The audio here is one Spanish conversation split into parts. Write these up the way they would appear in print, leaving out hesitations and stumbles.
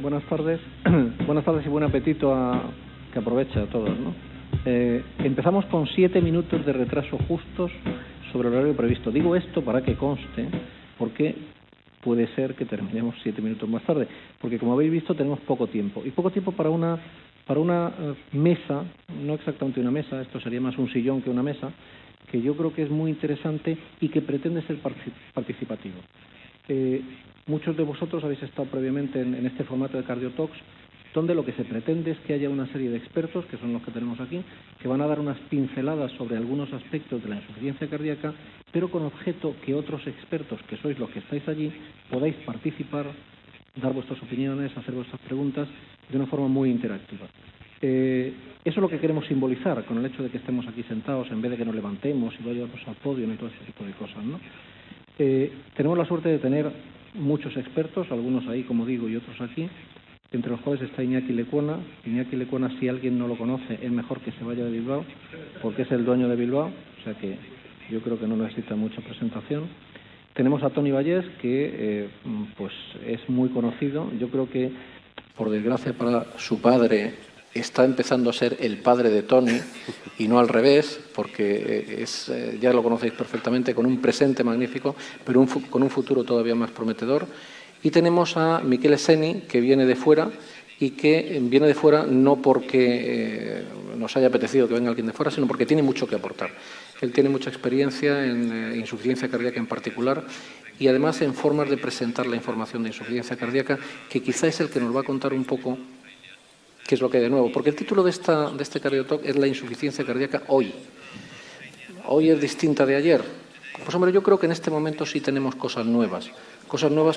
buenas tardes. Buenas tardes y buen apetito que aproveche a todos, ¿no? Empezamos con 7 minutos de retraso justos sobre el horario previsto. Digo esto para que conste, porque puede ser que terminemos 7 minutos más tarde, porque como habéis visto tenemos poco tiempo. Y poco tiempo para una mesa, no exactamente una mesa, esto sería más un sillón que una mesa, que yo creo que es muy interesante y que pretende ser participativo. Muchos de vosotros habéis estado previamente en este formato de CardioTalks, donde lo que se pretende es que haya una serie de expertos, que son los que tenemos aquí, que van a dar unas pinceladas sobre algunos aspectos de la insuficiencia cardíaca, pero con objeto que otros expertos, que sois los que estáis allí, podáis participar, dar vuestras opiniones, hacer vuestras preguntas de una forma muy interactiva. Eso es lo que queremos simbolizar con el hecho de que estemos aquí sentados en vez de que nos levantemos y vayamos al podio y todo ese tipo de cosas, ¿no? Tenemos la suerte de tener muchos expertos, algunos ahí, como digo, y otros aquí, entre los cuales está Iñaki Lecuona. Iñaki Lecuona, si alguien no lo conoce, es mejor que se vaya de Bilbao, porque es el dueño de Bilbao, o sea que yo creo que no necesita mucha presentación. Tenemos a Toni Vallés, que pues es muy conocido. Yo creo que, por desgracia para su padre, está empezando a ser el padre de Toni y no al revés, porque ya lo conocéis perfectamente, con un presente magnífico, pero con un futuro todavía más prometedor. Y tenemos a Michele Seni, que viene de fuera, y que viene de fuera no porque nos haya apetecido que venga alguien de fuera, sino porque tiene mucho que aportar. Él tiene mucha experiencia en insuficiencia cardíaca en particular y además en formas de presentar la información de insuficiencia cardíaca, que quizá es el que nos va a contar un poco qué es lo que hay de nuevo. Porque el título de este CardioTalk es la insuficiencia cardíaca hoy. Hoy es distinta de ayer. Pues hombre, yo creo que en este momento sí tenemos cosas nuevas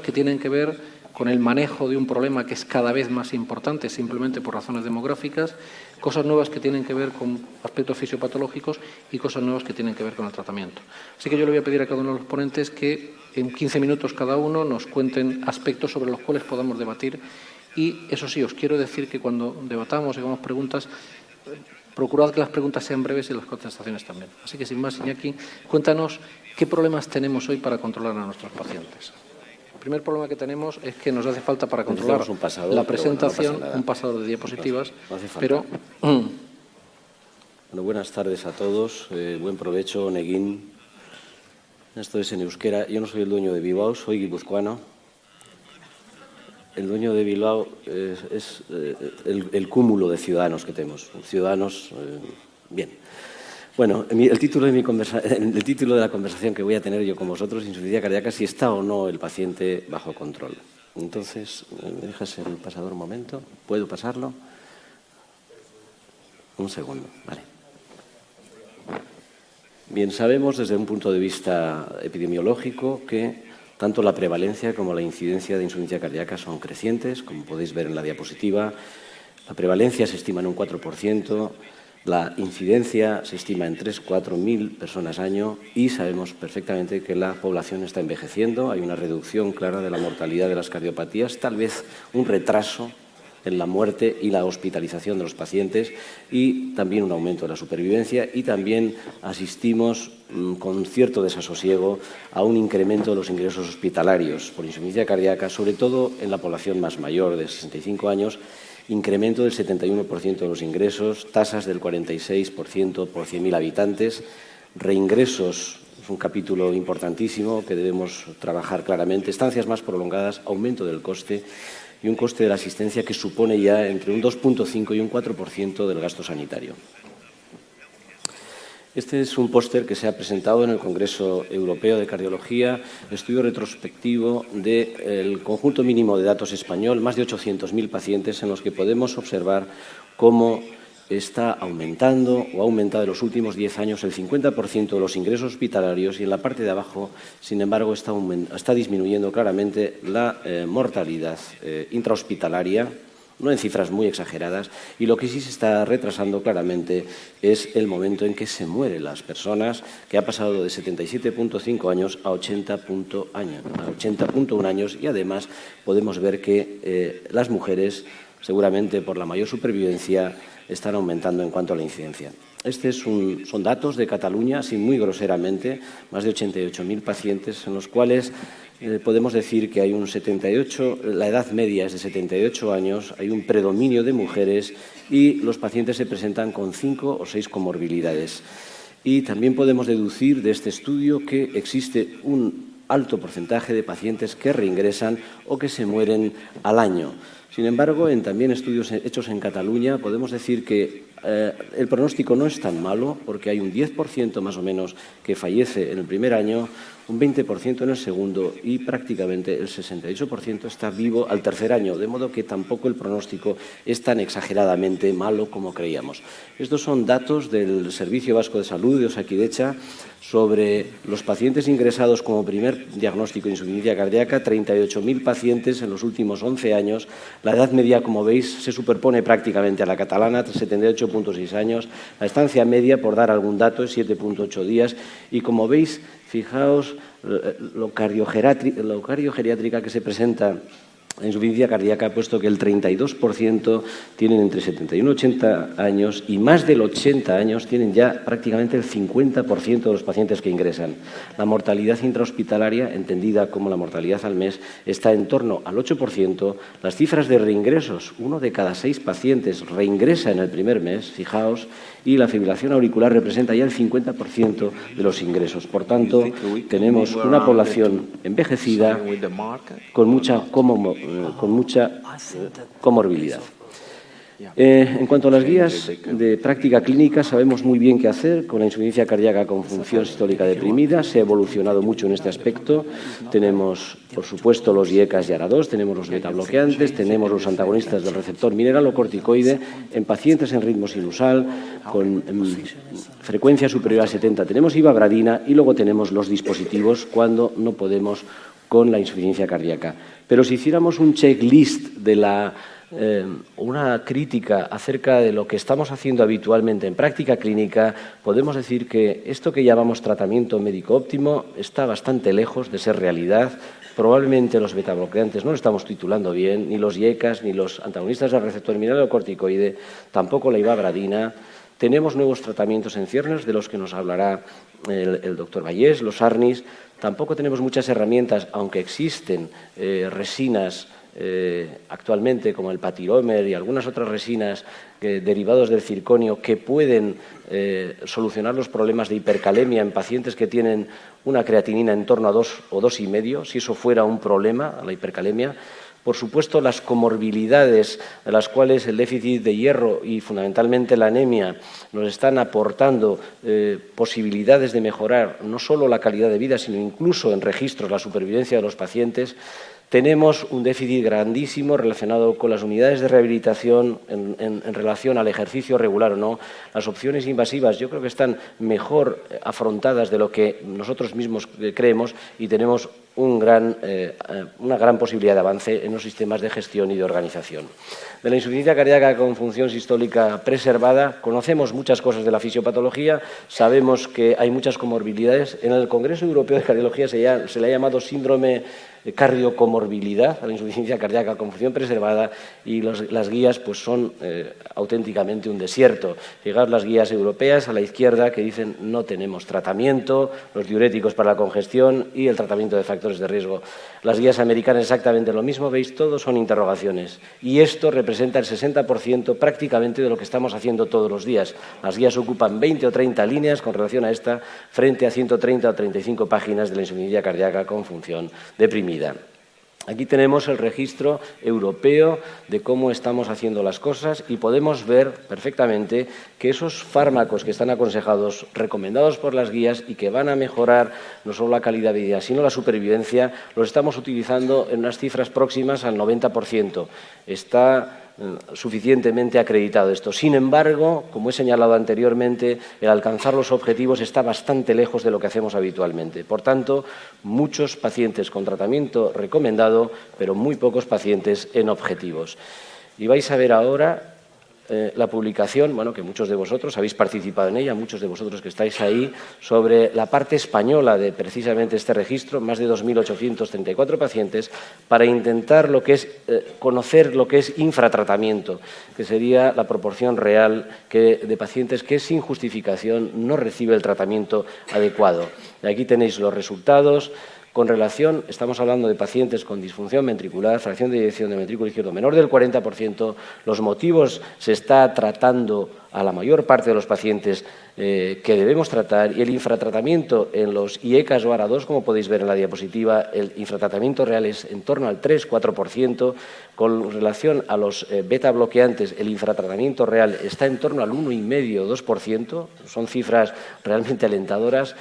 que tienen que ver con el manejo de un problema que es cada vez más importante simplemente por razones demográficas, cosas nuevas que tienen que ver con aspectos fisiopatológicos y cosas nuevas que tienen que ver con el tratamiento. Así que yo le voy a pedir a cada uno de los ponentes que en 15 minutos cada uno nos cuenten aspectos sobre los cuales podamos debatir. Y eso sí, os quiero decir que cuando debatamos y hagamos preguntas, procurad que las preguntas sean breves y las contestaciones también. Así que sin más, Iñaki, cuéntanos qué problemas tenemos hoy para controlar a nuestros pacientes. El primer problema que tenemos es que nos hace falta para controlar la presentación un pasador de diapositivas, no hace falta. pero... Bueno, buenas tardes a todos, buen provecho, Neguín. Esto es en euskera. Yo no soy el dueño de Bilbao, soy guipuzcoano. El dueño de Bilbao es el cúmulo de ciudadanos que tenemos. Ciudadanos, bien. Bueno, el título de la conversación que voy a tener yo con vosotros, insuficiencia cardíaca, si está o no el paciente bajo control. Entonces, ¿me dejas el pasador un momento? ¿Puedo pasarlo? Un segundo, vale. Bien, sabemos desde un punto de vista epidemiológico que tanto la prevalencia como la incidencia de insuficiencia cardíaca son crecientes, como podéis ver en la diapositiva. La prevalencia se estima en un 4%, la incidencia se estima en 3.000–4.000 personas año y sabemos perfectamente que la población está envejeciendo. Hay una reducción clara de la mortalidad de las cardiopatías, tal vez un retraso en la muerte y la hospitalización de los pacientes y también un aumento de la supervivencia, y también asistimos con cierto desasosiego a un incremento de los ingresos hospitalarios por insuficiencia cardíaca, sobre todo en la población más mayor de 65 años, incremento del 71% de los ingresos, tasas del 46% por 100.000 habitantes, reingresos, es un capítulo importantísimo que debemos trabajar claramente, estancias más prolongadas, aumento del coste y un coste de la asistencia que supone ya entre un 2,5 y un 4% del gasto sanitario. Este es un póster que se ha presentado en el Congreso Europeo de Cardiología, estudio retrospectivo del conjunto mínimo de datos español, más de 800.000 pacientes, en los que podemos observar cómo está aumentando o ha aumentado en los últimos 10 años el 50% de los ingresos hospitalarios, y en la parte de abajo, sin embargo, está disminuyendo claramente la mortalidad intrahospitalaria, no en cifras muy exageradas, y lo que sí se está retrasando claramente es el momento en que se mueren las personas, que ha pasado de 77,5 años a 80,1 años, y además podemos ver que las mujeres, seguramente por la mayor supervivencia, están aumentando en cuanto a la incidencia. Son datos de Cataluña, así muy groseramente, más de 88.000 pacientes, en los cuales podemos decir que hay la edad media es de 78 años, hay un predominio de mujeres y los pacientes se presentan con 5 o 6 comorbilidades. Y también podemos deducir de este estudio que existe un alto porcentaje de pacientes que reingresan o que se mueren al año. Sin embargo, en también estudios hechos en Cataluña, podemos decir que el pronóstico no es tan malo, porque hay un 10% más o menos que fallece en el primer año, un 20% en el segundo y prácticamente el 68% está vivo al tercer año, de modo que tampoco el pronóstico es tan exageradamente malo como creíamos. Estos son datos del Servicio Vasco de Salud de Osakidetza sobre los pacientes ingresados como primer diagnóstico de insuficiencia cardíaca, 38.000 pacientes en los últimos 11 años. La edad media, como veis, se superpone prácticamente a la catalana, 78,6 años. La estancia media, por dar algún dato, es 7,8 días. Y como veis, fijaos lo cardiogeriátrica que se presenta la insuficiencia cardíaca, puesto que el 32% tienen entre 71 y 80 años y más del 80 años tienen ya prácticamente el 50% de los pacientes que ingresan. La mortalidad intrahospitalaria, entendida como la mortalidad al mes, está en torno al 8%. Las cifras de reingresos, 1 de cada 6 pacientes reingresa en el primer mes, fijaos, y la fibrilación auricular representa ya el 50% de los ingresos. Por tanto, tenemos una población envejecida con mucha comorbilidad. En cuanto a las guías de práctica clínica, sabemos muy bien qué hacer con la insuficiencia cardíaca con función sistólica deprimida. Se ha evolucionado mucho en este aspecto. Tenemos, por supuesto, los IECAS y ARA2, tenemos los betabloqueantes, tenemos los antagonistas del receptor mineralocorticoide en pacientes en ritmo sinusal con frecuencia superior a 70. Tenemos ivabradina y luego tenemos los dispositivos cuando no podemos con la insuficiencia cardíaca. Pero si hiciéramos un checklist de una crítica acerca de lo que estamos haciendo habitualmente en práctica clínica, podemos decir que esto que llamamos tratamiento médico óptimo está bastante lejos de ser realidad. Probablemente los betabloqueantes no lo estamos titulando bien, ni los IECAS, ni los antagonistas del receptor mineralocorticoide, tampoco la ivabradina. Tenemos nuevos tratamientos en ciernes, de los que nos hablará el doctor Vallés, los ARNIs. Tampoco tenemos muchas herramientas, aunque existen resinas actualmente, como el patiromer y algunas otras resinas derivados del circonio, que pueden solucionar los problemas de hipercalemia en pacientes que tienen una creatinina en torno a 2 o 2,5, si eso fuera un problema, la hipercalemia. Por supuesto, las comorbilidades, de las cuales el déficit de hierro y fundamentalmente la anemia nos están aportando posibilidades de mejorar no solo la calidad de vida, sino incluso en registros la supervivencia de los pacientes. Tenemos un déficit grandísimo relacionado con las unidades de rehabilitación en relación al ejercicio regular o no. Las opciones invasivas yo creo que están mejor afrontadas de lo que nosotros mismos creemos y tenemos una gran posibilidad de avance en los sistemas de gestión y de organización. De la insuficiencia cardíaca con función sistólica preservada, conocemos muchas cosas de la fisiopatología, sabemos que hay muchas comorbilidades. En el Congreso Europeo de Cardiología se le ha llamado síndrome de cardiocomorbilidad a la insuficiencia cardíaca con función preservada, y las guías pues son auténticamente un desierto. Fijaos las guías europeas a la izquierda que dicen no tenemos tratamiento, los diuréticos para la congestión y el tratamiento de factores de riesgo. Las guías americanas exactamente lo mismo, veis, todos son interrogaciones. Y esto representa el 60% prácticamente de lo que estamos haciendo todos los días. Las guías ocupan 20 o 30 líneas con relación a esta, frente a 130 o 35 páginas de la insuficiencia cardíaca con función deprimida. Aquí tenemos el registro europeo de cómo estamos haciendo las cosas y podemos ver perfectamente que esos fármacos que están aconsejados, recomendados por las guías y que van a mejorar no solo la calidad de vida, sino la supervivencia, los estamos utilizando en unas cifras próximas al 90%. Está suficientemente acreditado esto. Sin embargo, como he señalado anteriormente, el alcanzar los objetivos está bastante lejos de lo que hacemos habitualmente. Por tanto, muchos pacientes con tratamiento recomendado, pero muy pocos pacientes en objetivos. Y vais a ver ahora la publicación, bueno, que muchos de vosotros habéis participado en ella, muchos de vosotros que estáis ahí, sobre la parte española de precisamente este registro, más de 2.834 pacientes, para intentar conocer lo que es infratratamiento, que sería la proporción real de pacientes que sin justificación no recibe el tratamiento adecuado. Y aquí tenéis los resultados con relación, estamos hablando de pacientes con disfunción ventricular, fracción de eyección de ventrículo izquierdo menor del 40%, los motivos se está tratando a la mayor parte de los pacientes que debemos tratar, y el infratratamiento en los IECAS o ARA2, como podéis ver en la diapositiva, el infratratamiento real es en torno al 3-4%, con relación a los beta bloqueantes, el infratratamiento real está en torno al 1,5-2%, son cifras realmente alentadoras.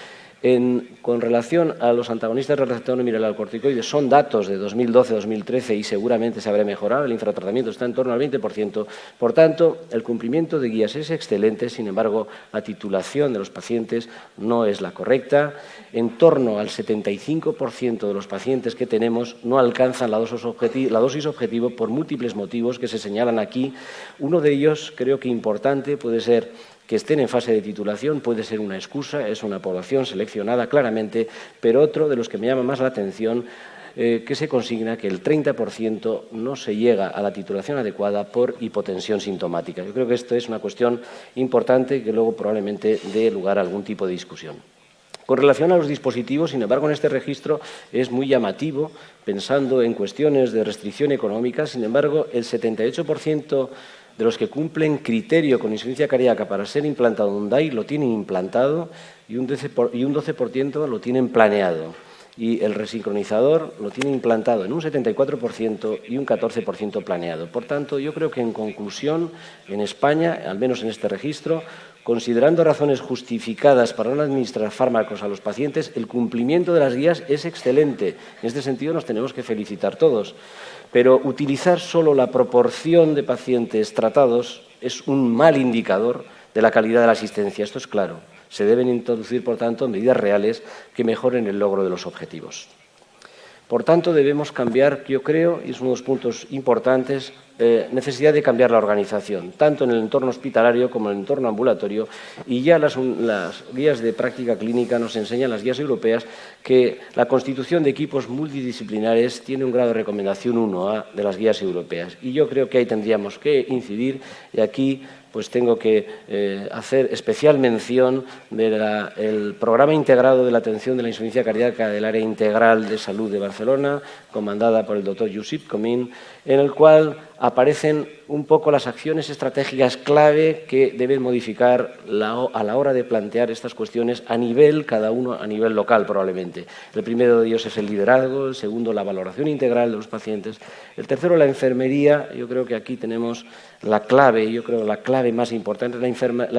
Con relación a los antagonistas del receptor mineralocorticoide, son datos de 2012-2013 y seguramente se habrá mejorado. El infratratamiento está en torno al 20%. Por tanto, el cumplimiento de guías es excelente, sin embargo, la titulación de los pacientes no es la correcta. En torno al 75% de los pacientes que tenemos no alcanzan la dosis objetivo por múltiples motivos que se señalan aquí. Uno de ellos, creo que importante, puede ser que estén en fase de titulación, puede ser una excusa, es una población seleccionada claramente, pero otro de los que me llama más la atención, que se consigna que el 30% no se llega a la titulación adecuada por hipotensión sintomática. Yo creo que esto es una cuestión importante que luego probablemente dé lugar a algún tipo de discusión. Con relación a los dispositivos, sin embargo, en este registro es muy llamativo, pensando en cuestiones de restricción económica, sin embargo, el 78% de los que cumplen criterio con insuficiencia cardíaca para ser implantado un DAI lo tienen implantado y un 12% lo tienen planeado. Y el resincronizador lo tiene implantado en un 74% y un 14% planeado. Por tanto, yo creo que, en conclusión, en España, al menos en este registro, considerando razones justificadas para no administrar fármacos a los pacientes, el cumplimiento de las guías es excelente. En este sentido, nos tenemos que felicitar todos. Pero utilizar solo la proporción de pacientes tratados es un mal indicador de la calidad de la asistencia. Esto es claro. Se deben introducir, por tanto, medidas reales que mejoren el logro de los objetivos. Por tanto, debemos cambiar, yo creo, y es uno de los puntos importantes, necesidad de cambiar la organización, tanto en el entorno hospitalario como en el entorno ambulatorio, y ya las guías de práctica clínica nos enseñan, las guías europeas, que la constitución de equipos multidisciplinares tiene un grado de recomendación 1A de las guías europeas, y yo creo que ahí tendríamos que incidir, y aquí pues tengo que hacer especial mención del programa integrado de la atención de la insuficiencia cardíaca del área integral de salud de Barcelona, comandada por el doctor Josep Comín, en el cual aparecen un poco las acciones estratégicas clave que deben modificar a la hora de plantear estas cuestiones a nivel, cada uno a nivel local probablemente. El primero de ellos es el liderazgo, el segundo la valoración integral de los pacientes, el tercero la enfermería. Yo creo que aquí tenemos la clave, la clave más importante, la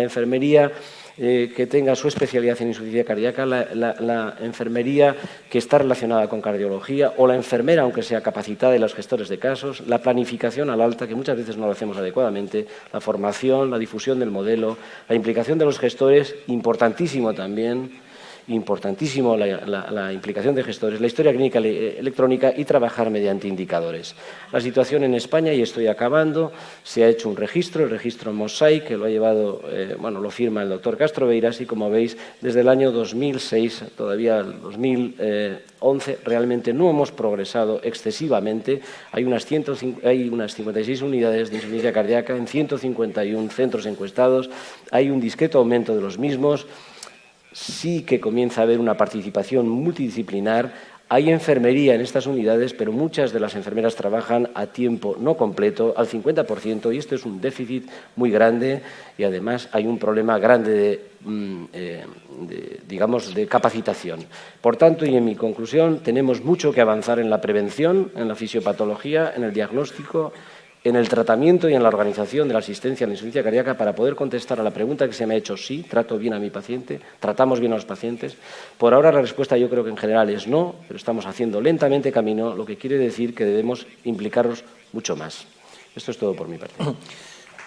enfermería que tenga su especialidad en insuficiencia cardíaca, la enfermería que está relacionada con cardiología, o la enfermera, aunque sea capacitada, y los gestores de casos, la planificación al alta, que muchas veces no lo hacemos adecuadamente, la formación, la difusión del modelo, la implicación de los gestores, importantísimo también, importantísimo la implicación de gestores, la historia clínica electrónica y trabajar mediante indicadores. La situación en España, y estoy acabando, se ha hecho un registro, el registro Mosaic, que lo ha llevado, lo firma el doctor Castro Beiras, y como veis, desde el año 2006, todavía el 2011, realmente no hemos progresado excesivamente. Hay unas 56 unidades de insuficiencia cardíaca en 151 centros encuestados, hay un discreto aumento de los mismos. Sí que comienza a haber una participación multidisciplinar, hay enfermería en estas unidades, pero muchas de las enfermeras trabajan a tiempo no completo, al 50%, y esto es un déficit muy grande, y además hay un problema grande de capacitación. Por tanto, y en mi conclusión, tenemos mucho que avanzar en la prevención, en la fisiopatología, en el diagnóstico, en el tratamiento y en la organización de la asistencia a la insuficiencia cardíaca para poder contestar a la pregunta que se me ha hecho: sí, trato bien a mi paciente, tratamos bien a los pacientes. Por ahora la respuesta yo creo que en general es no, pero estamos haciendo lentamente camino, lo que quiere decir que debemos implicarnos mucho más. Esto es todo por mi parte.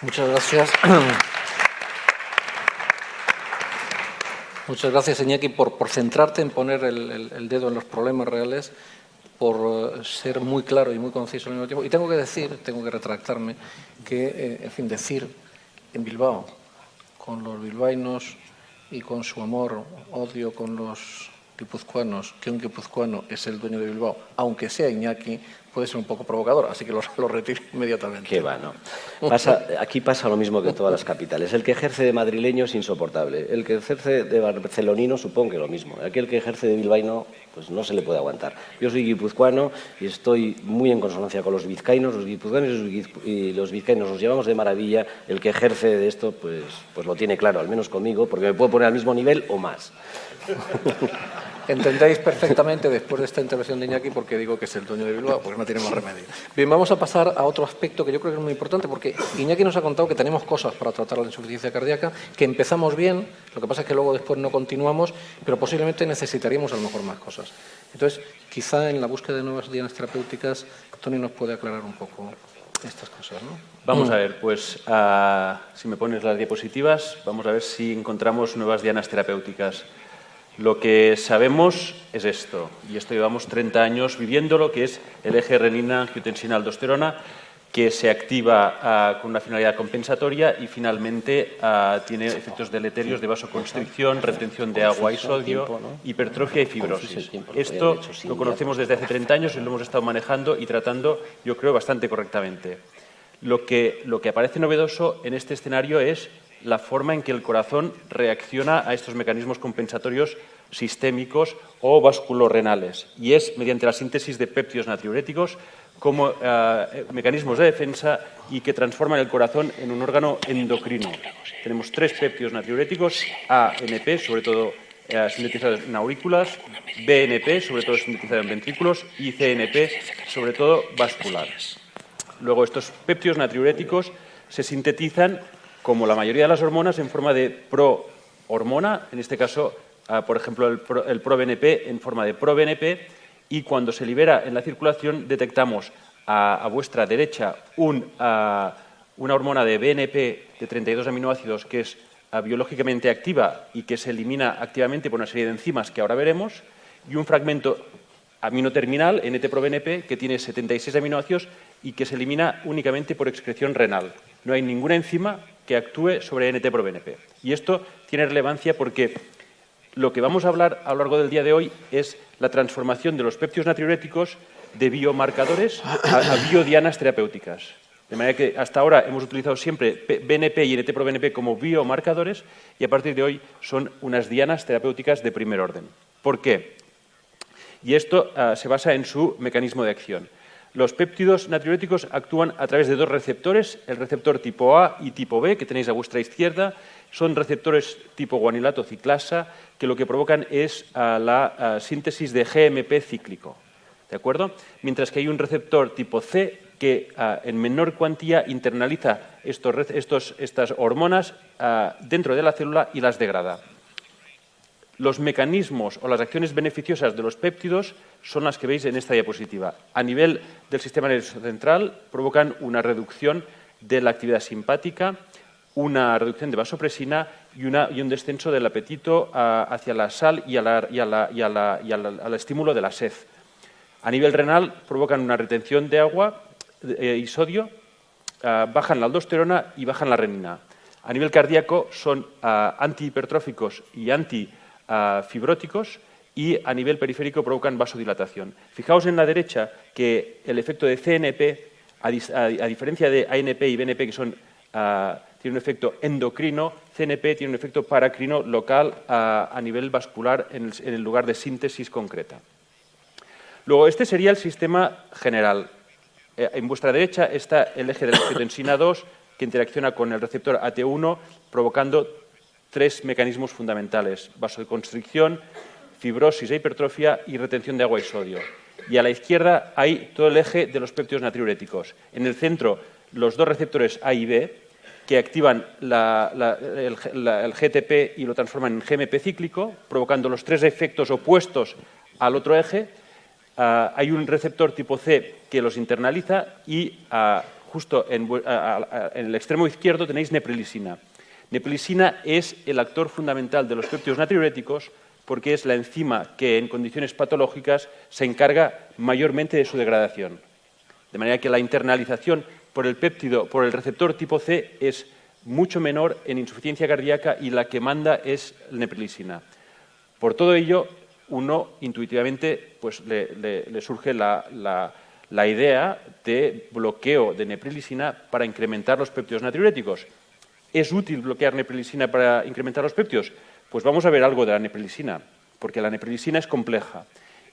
Muchas gracias. Muchas gracias, Iñaki, por centrarte en poner el dedo en los problemas reales, por ser muy claro y muy conciso al mismo tiempo. Y tengo que retractarme, que, decir en Bilbao, con los bilbaínos y con su amor, odio con los guipuzcoanos, que un guipuzcoano es el dueño de Bilbao, aunque sea Iñaki, puede ser un poco provocador, así que lo retiro inmediatamente. Qué va, ¿no? Aquí pasa lo mismo que en todas las capitales. El que ejerce de madrileño es insoportable. El que ejerce de barcelonino supongo que lo mismo. Aquel que ejerce de bilbaíno, pues no se le puede aguantar. Yo soy guipuzcoano y estoy muy en consonancia con los vizcaínos. Los guipuzcoanos y los vizcaínos nos llevamos de maravilla. El que ejerce de esto, pues lo tiene claro, al menos conmigo, porque me puedo poner al mismo nivel o más. Entendéis perfectamente después de esta intervención de Iñaki porque digo que es el dueño de Bilbao, porque no tiene más remedio. Bien, vamos a pasar a otro aspecto que yo creo que es muy importante, porque Iñaki nos ha contado que tenemos cosas para tratar la insuficiencia cardíaca, que empezamos bien, lo que pasa es que luego después no continuamos, pero posiblemente necesitaríamos a lo mejor más cosas. Entonces, quizá en la búsqueda de nuevas dianas terapéuticas, Toni nos puede aclarar un poco estas cosas, ¿no? Vamos a ver, pues si me pones las diapositivas, vamos a ver si encontramos nuevas dianas terapéuticas. Lo que sabemos es esto, y esto llevamos 30 años viviéndolo, que es el eje renina-angiotensina-aldosterona, que se activa con una finalidad compensatoria y finalmente tiene efectos deleterios de vasoconstricción, retención de agua y sodio, hipertrofia y fibrosis. Esto lo conocemos desde hace 30 años y lo hemos estado manejando y tratando, yo creo, bastante correctamente. Lo que aparece novedoso en este escenario es la forma en que el corazón reacciona a estos mecanismos compensatorios sistémicos o vasculorrenales, y es mediante la síntesis de péptidos natriuréticos como mecanismos de defensa y que transforman el corazón en un órgano endocrino. Tenemos 3 péptidos natriuréticos, ANP, sobre todo sintetizados en aurículas, BNP, sobre todo sintetizado en ventrículos, y CNP, sobre todo vascular. Luego, estos péptidos natriuréticos se sintetizan, como la mayoría de las hormonas, en forma de prohormona, en este caso, por ejemplo, el proBNP en forma de proBNP, y cuando se libera en la circulación detectamos a vuestra derecha una hormona de BNP de 32 aminoácidos que es biológicamente activa y que se elimina activamente por una serie de enzimas que ahora veremos, y un fragmento aminoterminal, NT-proBNP, que tiene 76 aminoácidos y que se elimina únicamente por excreción renal. No hay ninguna enzima que actúe sobre NT-proBNP. Y esto tiene relevancia porque lo que vamos a hablar a lo largo del día de hoy es la transformación de los péptidos natriuréticos de biomarcadores a biodianas terapéuticas. De manera que hasta ahora hemos utilizado siempre BNP y NT-proBNP como biomarcadores y a partir de hoy son unas dianas terapéuticas de primer orden. ¿Por qué? Y esto se basa en su mecanismo de acción. Los péptidos natriuréticos actúan a través de 2 receptores, el receptor tipo A y tipo B, que tenéis a vuestra izquierda. Son receptores tipo guanilato ciclasa, que lo que provocan es la síntesis de GMP cíclico. ¿De acuerdo? Mientras que hay un receptor tipo C, que en menor cuantía internaliza estas hormonas dentro de la célula y las degrada. Los mecanismos o las acciones beneficiosas de los péptidos son las que veis en esta diapositiva. A nivel del sistema nervioso central provocan una reducción de la actividad simpática, una reducción de vasopresina y un descenso del apetito hacia la sal y al estímulo de la sed. A nivel renal provocan una retención de agua y sodio, bajan la aldosterona y bajan la renina. A nivel cardíaco son antihipertróficos y antifibróticos, y a nivel periférico provocan vasodilatación. Fijaos en la derecha que el efecto de CNP, a diferencia de ANP y BNP, que tiene un efecto endocrino, CNP tiene un efecto paracrino local a nivel vascular en el lugar de síntesis concreta. Luego, este sería el sistema general. En vuestra derecha está el eje de la angiotensina 2, que interacciona con el receptor AT1, provocando 3 mecanismos fundamentales: vasoconstricción, fibrosis e hipertrofia y retención de agua y sodio. Y a la izquierda hay todo el eje de los péptidos natriuréticos. En el centro, los 2 receptores A y B, que activan el GTP y lo transforman en GMP cíclico, provocando los 3 efectos opuestos al otro eje. Hay un receptor tipo C que los internaliza y justo en el extremo izquierdo tenéis neprilisina. Neprilisina es el actor fundamental de los péptidos natriuréticos porque es la enzima que en condiciones patológicas se encarga mayormente de su degradación. De manera que la internalización por el receptor tipo C es mucho menor en insuficiencia cardíaca y la que manda es la neprilisina. Por todo ello, uno intuitivamente pues, le surge la la idea de bloqueo de neprilisina para incrementar los péptidos natriuréticos. ¿Es útil bloquear neprilisina para incrementar los péptidos? Pues vamos a ver algo de la neprilisina, porque la neprilisina es compleja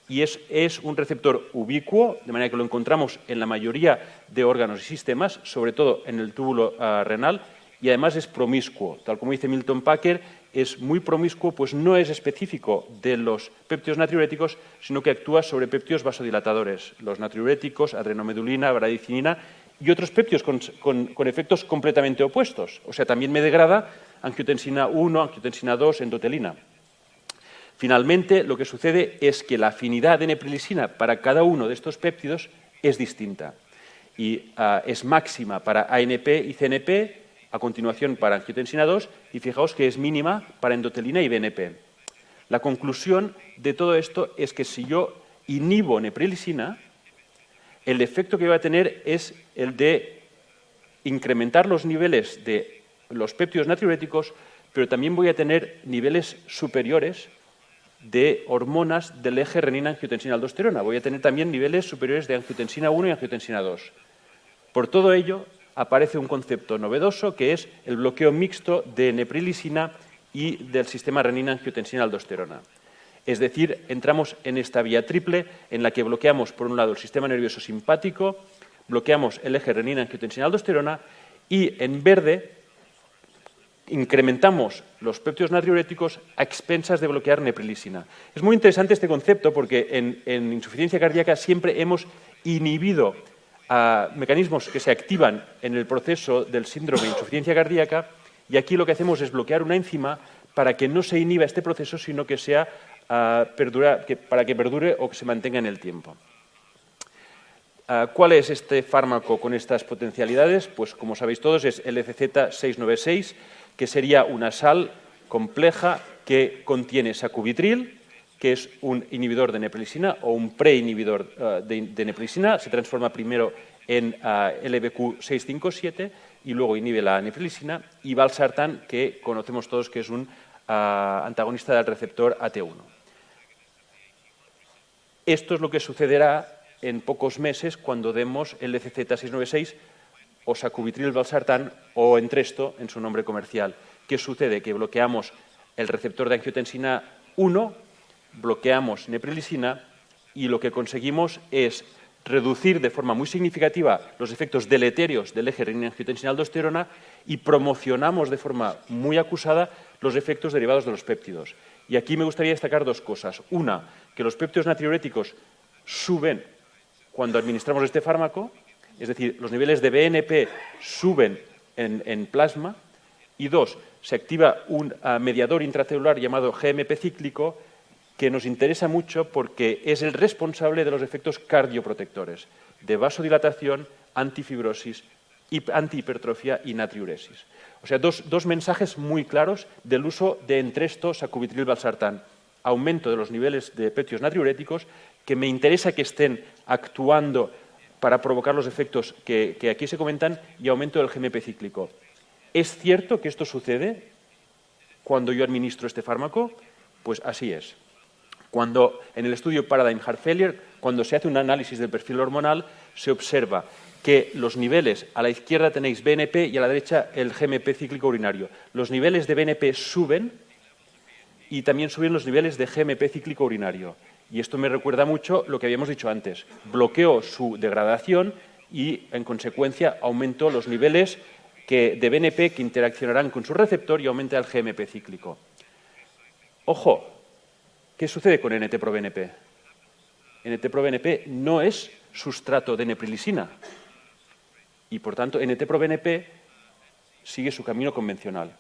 y es un receptor ubicuo, de manera que lo encontramos en la mayoría de órganos y sistemas, sobre todo en el túbulo renal, y además es promiscuo. Tal como dice Milton Packer, es muy promiscuo, pues no es específico de los péptidos natriuréticos, sino que actúa sobre péptidos vasodilatadores, los natriuréticos, adrenomedulina, bradicinina y otros péptidos con efectos completamente opuestos. O sea, también me degrada angiotensina 1, angiotensina 2, endotelina. Finalmente, lo que sucede es que la afinidad de neprilisina para cada uno de estos péptidos es distinta y es máxima para ANP y CNP, a continuación para angiotensina 2, y fijaos que es mínima para endotelina y BNP. La conclusión de todo esto es que si yo inhibo neprilisina, el efecto que va a tener es el de incrementar los niveles de los péptidos natriuréticos, pero también voy a tener niveles superiores de hormonas del eje renina-angiotensina-aldosterona. Voy a tener también niveles superiores de angiotensina 1 y angiotensina 2. Por todo ello, aparece un concepto novedoso que es el bloqueo mixto de neprilisina y del sistema renina-angiotensina-aldosterona. Es decir, entramos en esta vía triple en la que bloqueamos, por un lado, el sistema nervioso simpático, bloqueamos el eje renina-angiotensina-aldosterona y, en verde, incrementamos los péptidos natriuréticos a expensas de bloquear neprilisina. Es muy interesante este concepto porque en insuficiencia cardíaca siempre hemos inhibido mecanismos que se activan en el proceso del síndrome de insuficiencia cardíaca, y aquí lo que hacemos es bloquear una enzima para que no se inhiba este proceso, sino que sea para que perdure o que se mantenga en el tiempo. ¿Cuál es este fármaco con estas potencialidades? Pues, como sabéis todos, es LCZ696, que sería una sal compleja que contiene sacubitril, que es un inhibidor de neprilisina o un preinhibidor de neprilisina. Se transforma primero en LBQ657 y luego inhibe la neprilisina, y valsartán, que conocemos todos que es un antagonista del receptor AT1. Esto es lo que sucederá en pocos meses cuando demos LCZ696 o sacubitril valsartán o Entresto en su nombre comercial. ¿Qué sucede? Que bloqueamos el receptor de angiotensina 1, bloqueamos neprilisina y lo que conseguimos es reducir de forma muy significativa los efectos deleterios del eje renina-angiotensina-aldosterona y promocionamos de forma muy acusada los efectos derivados de los péptidos. Y aquí me gustaría destacar dos cosas. Una, que los péptidos natriuréticos suben cuando administramos este fármaco, es decir, los niveles de BNP suben en plasma. Y dos, se activa un mediador intracelular llamado GMP cíclico, que nos interesa mucho porque es el responsable de los efectos cardioprotectores, de vasodilatación, antifibrosis, antihipertrofia y natriuresis. O sea, dos mensajes muy claros del uso de Entresto, sacubitril, valsartán. Aumento de los niveles de péptidos natriuréticos, que me interesa que estén actuando para provocar los efectos que aquí se comentan, y aumento del GMP cíclico. ¿Es cierto que esto sucede cuando yo administro este fármaco? Pues así es. Cuando en el estudio Paradigm Heart Failure, cuando se hace un análisis del perfil hormonal, se observa que los niveles, a la izquierda tenéis BNP y a la derecha el GMP cíclico urinario. Los niveles de BNP suben y también suben los niveles de GMP cíclico urinario. Y esto me recuerda mucho lo que habíamos dicho antes. Bloqueo su degradación y, en consecuencia, aumento los niveles de BNP que interaccionarán con su receptor y aumenta el GMP cíclico. Ojo, ¿qué sucede con NT-proBNP? NT-proBNP no es sustrato de neprilisina y, por tanto, NT-proBNP sigue su camino convencional.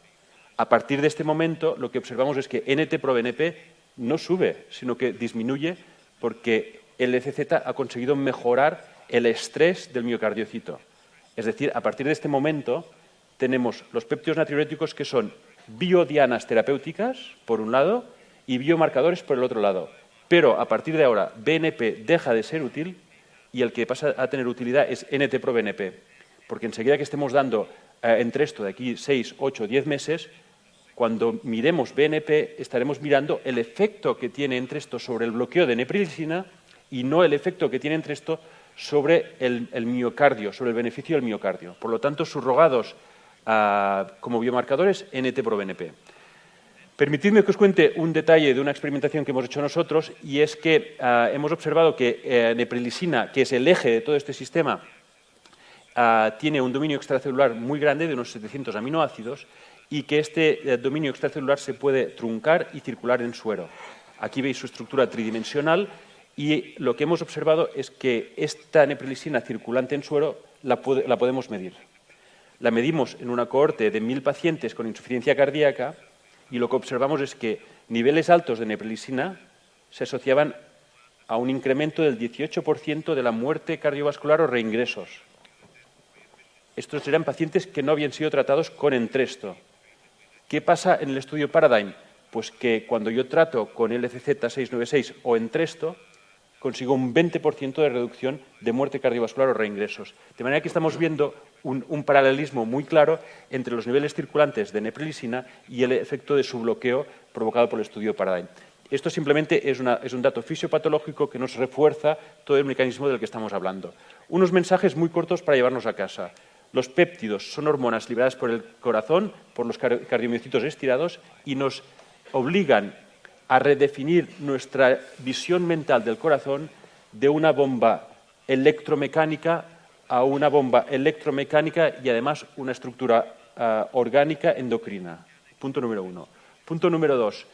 A partir de este momento, lo que observamos es que NT-proBNP no sube, sino que disminuye porque el LCZ ha conseguido mejorar el estrés del miocardiocito. Es decir, a partir de este momento tenemos los péptidos natriuréticos que son biodianas terapéuticas, por un lado, y biomarcadores por el otro lado. Pero a partir de ahora, BNP deja de ser útil y el que pasa a tener utilidad es NT-proBNP. Porque enseguida que estemos dando Entresto de aquí 6, 8, 10 meses, cuando miremos BNP estaremos mirando el efecto que tiene Entresto sobre el bloqueo de neprilisina y no el efecto que tiene Entresto sobre el miocardio, sobre el beneficio del miocardio. Por lo tanto, subrogados como biomarcadores NT-proBNP. Permitidme que os cuente un detalle de una experimentación que hemos hecho nosotros, y es que hemos observado que neprilisina, que es el eje de todo este sistema, tiene un dominio extracelular muy grande, de unos 700 aminoácidos, y que este dominio extracelular se puede truncar y circular en suero. Aquí veis su estructura tridimensional, y lo que hemos observado es que esta neprilisina circulante en suero la podemos medir. La medimos en una cohorte de 1000 pacientes con insuficiencia cardíaca, y lo que observamos es que niveles altos de neprilisina se asociaban a un incremento del 18% de la muerte cardiovascular o reingresos. Estos eran pacientes que no habían sido tratados con Entresto. ¿Qué pasa en el estudio Paradigm? Pues que cuando yo trato con LCZ696 o Entresto, consigo un 20% de reducción de muerte cardiovascular o reingresos. De manera que estamos viendo un paralelismo muy claro entre los niveles circulantes de neprilisina y el efecto de su bloqueo provocado por el estudio Paradigm. Esto simplemente es un dato fisiopatológico que nos refuerza todo el mecanismo del que estamos hablando. Unos mensajes muy cortos para llevarnos a casa. Los péptidos son hormonas liberadas por el corazón, por los cardiomiocitos estirados, y nos obligan a redefinir nuestra visión mental del corazón de una bomba electromecánica a una bomba electromecánica y además una estructura orgánica endocrina. Punto número 1. Punto número 2.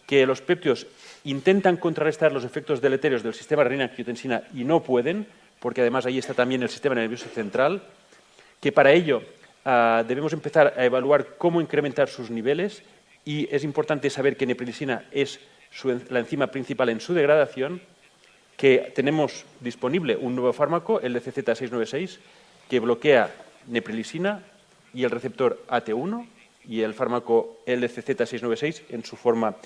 Que los péptidos intentan contrarrestar los efectos deleterios del sistema renina-angiotensina y no pueden, porque además ahí está también el sistema nervioso central, que para ello debemos empezar a evaluar cómo incrementar sus niveles, y es importante saber que neprilisina es la enzima principal en su degradación, que tenemos disponible un nuevo fármaco, el LCZ696, que bloquea neprilisina y el receptor AT1, y el fármaco LCZ696 en su forma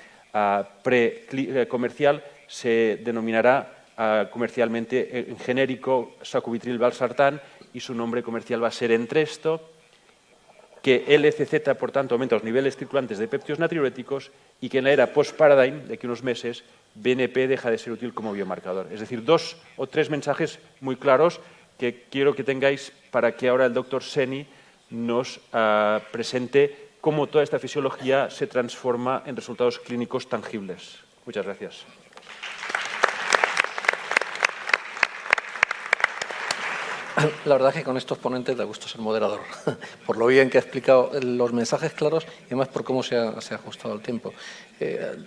pre-comercial se denominará comercialmente en genérico sacubitril valsartán, y su nombre comercial va a ser Entresto, que LCZ, por tanto, aumenta los niveles circulantes de péptidos natriuréticos, y que en la era post-Paradigm, de aquí unos meses, BNP deja de ser útil como biomarcador. Es decir, 2 o 3 mensajes muy claros que quiero que tengáis para que ahora el doctor Seni nos presente cómo toda esta fisiología se transforma en resultados clínicos tangibles. Muchas gracias. La verdad es que con estos ponentes da gusto ser moderador, por lo bien que ha explicado los mensajes claros y además por cómo se ha ajustado el tiempo.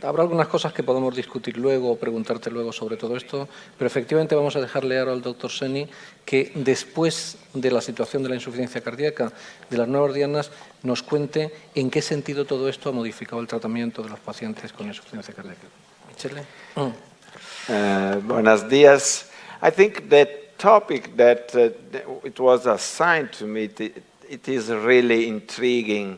Habrá algunas cosas que podemos discutir luego o preguntarte luego sobre todo esto, pero efectivamente vamos a dejarle ahora al doctor Seni que después de la situación de la insuficiencia cardíaca, de las nuevas dianas, nos cuente en qué sentido todo esto ha modificado el tratamiento de los pacientes con insuficiencia cardíaca. Michele. Buenos días. I think that topic that it was assigned to me, it is really intriguing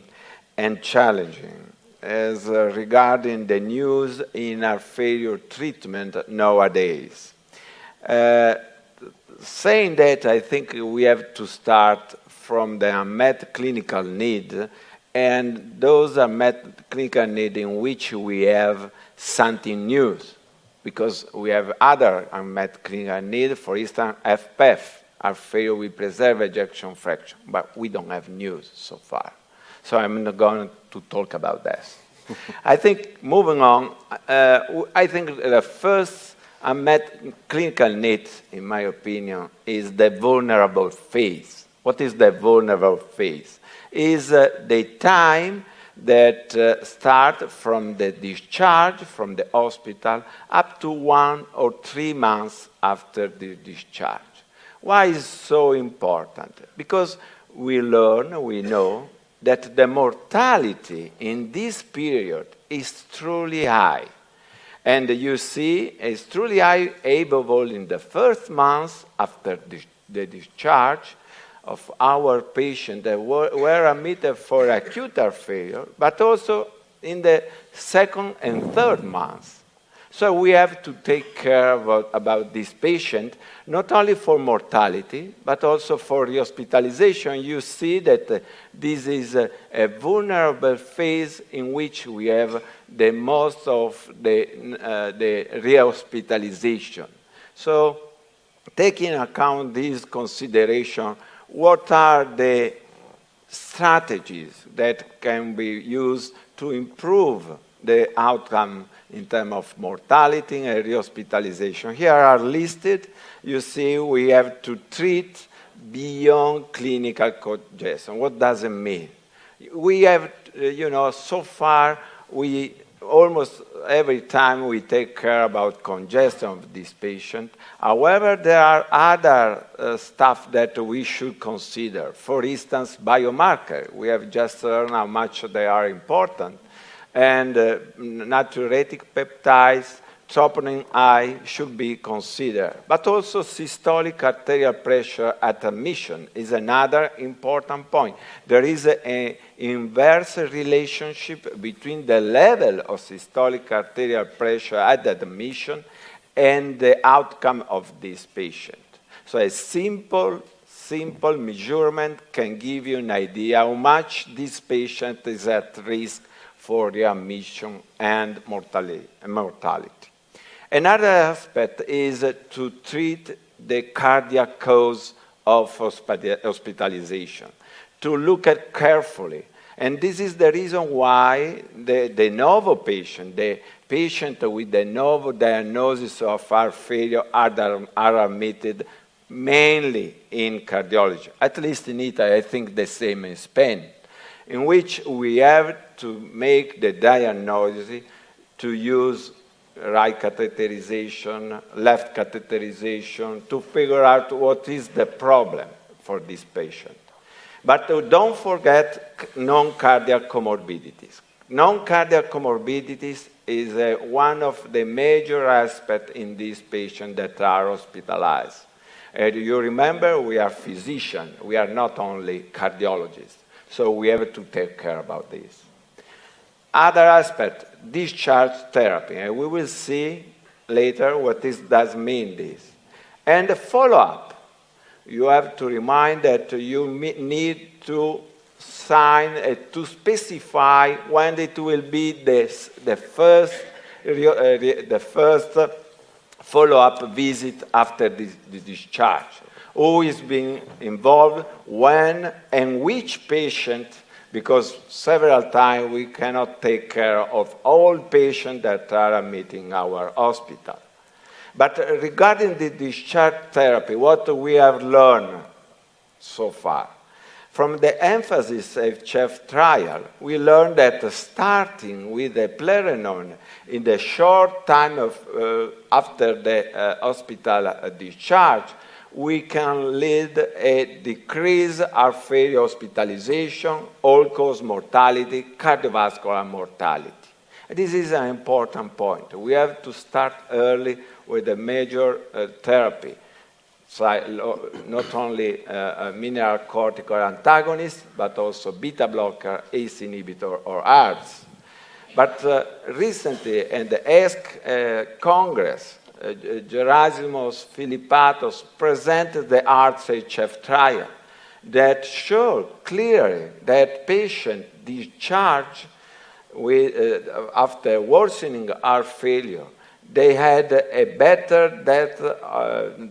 and challenging as regarding the news in our failure treatment nowadays. Saying that, I think we have to start from the unmet clinical need, and those unmet clinical needs in which we have something new, because we have other unmet clinical needs, for instance, HFpEF, our failure with preserved ejection fraction, but we don't have news so far. So I'm not going to talk about that. I think, moving on, I think the first unmet clinical need, in my opinion, is the vulnerable phase. What is the vulnerable phase? Is the time that start from the discharge from the hospital up to 1 or 3 months after the discharge. Why is it so important? Because we know that the mortality in this period is truly high. And you see it's truly high, above all in the first months after the discharge of our patients that were admitted for acute heart failure, but also in the second and third months. So we have to take care about this patient, not only for mortality, but also for rehospitalization. You see that this is a vulnerable phase in which we have the most of the rehospitalization. So taking account this consideration, what are the strategies that can be used to improve the outcome in terms of mortality and rehospitalization? Here are listed. You see, we have to treat beyond clinical congestion. What does it mean? We have, so far, we almost every time we take care about congestion of this patient. However, there are other stuff that we should consider. For instance, biomarker. We have just learned how much they are important. And natriuretic peptides, troponin I should be considered. But also systolic arterial pressure at admission is another important point. There is an inverse relationship between the level of systolic arterial pressure at admission and the outcome of this patient. So a simple measurement can give you an idea how much this patient is at risk for readmission and mortality. Another aspect is to treat the cardiac cause of hospitalization, to look at carefully. And this is the reason why the de novo patient, the patient with de novo diagnosis of heart failure are admitted mainly in cardiology, at least in Italy, I think the same in Spain, in which we have to make the diagnosis to use right catheterization, left catheterization, to figure out what is the problem for this patient. But don't forget non-cardiac comorbidities. Non-cardiac comorbidities is one of the major aspects in these patients that are hospitalized. And you remember, we are physicians. We are not only cardiologists. So we have to take care about this. Other aspect, discharge therapy, and we will see later what this does mean this. And the follow-up, you have to remind that you need to sign to specify when it will be the first follow-up visit after the discharge. Who is being involved, when, and which patient, because several times we cannot take care of all patients that are admitting our hospital. But regarding the discharge therapy, what we have learned so far, from the emphasis of CHEF trial, we learned that starting with the eplerenone in the short time after the hospital discharge, we can lead a decreased heart failure hospitalization, all-cause mortality, cardiovascular mortality. This is an important point. We have to start early with a major therapy, not only mineralocorticoid antagonist, but also beta blocker, ACE inhibitor, or ARBs. But recently, in the ESC Congress, Gerasimos Philippatos presented the ARCH-HF trial that showed clearly that patients discharged after worsening heart failure, they had a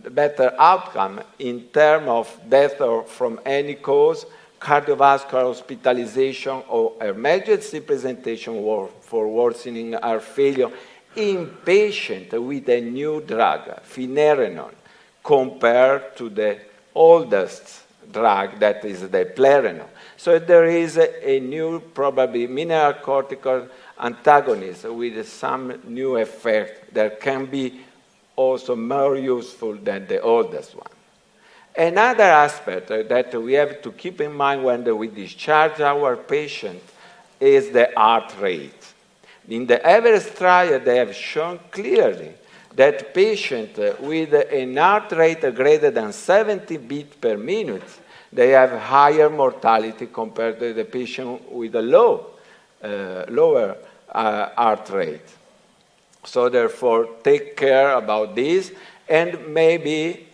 better outcome in terms of death or from any cause, cardiovascular hospitalization, or emergency presentation for worsening heart failure in patients with a new drug, finerenone, compared to the oldest drug, that is the eplerenone. So there is a new, probably mineralocorticoid antagonist with some new effect that can be also more useful than the oldest one. Another aspect that we have to keep in mind when we discharge our patient is the heart rate. In the Everest trial, they have shown clearly that patients with an heart rate greater than 70 beats per minute, they have higher mortality compared to the patient with a lower heart rate. So therefore, take care about this, and maybe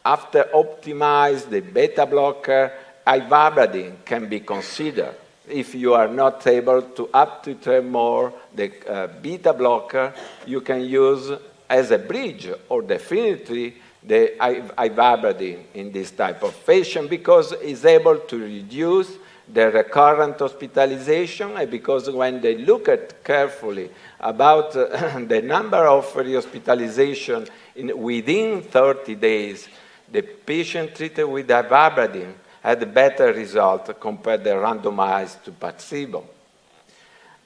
after optimize the beta blocker, ivabradine can be considered. If you are not able to uptitrate more the beta blocker, you can use as a bridge, or definitely the ivabradine in this type of patient because it's able to reduce the recurrent hospitalization, and because when they look at carefully about the number of rehospitalization within 30 days, the patient treated with ivabradine had a better result compared to randomized to placebo.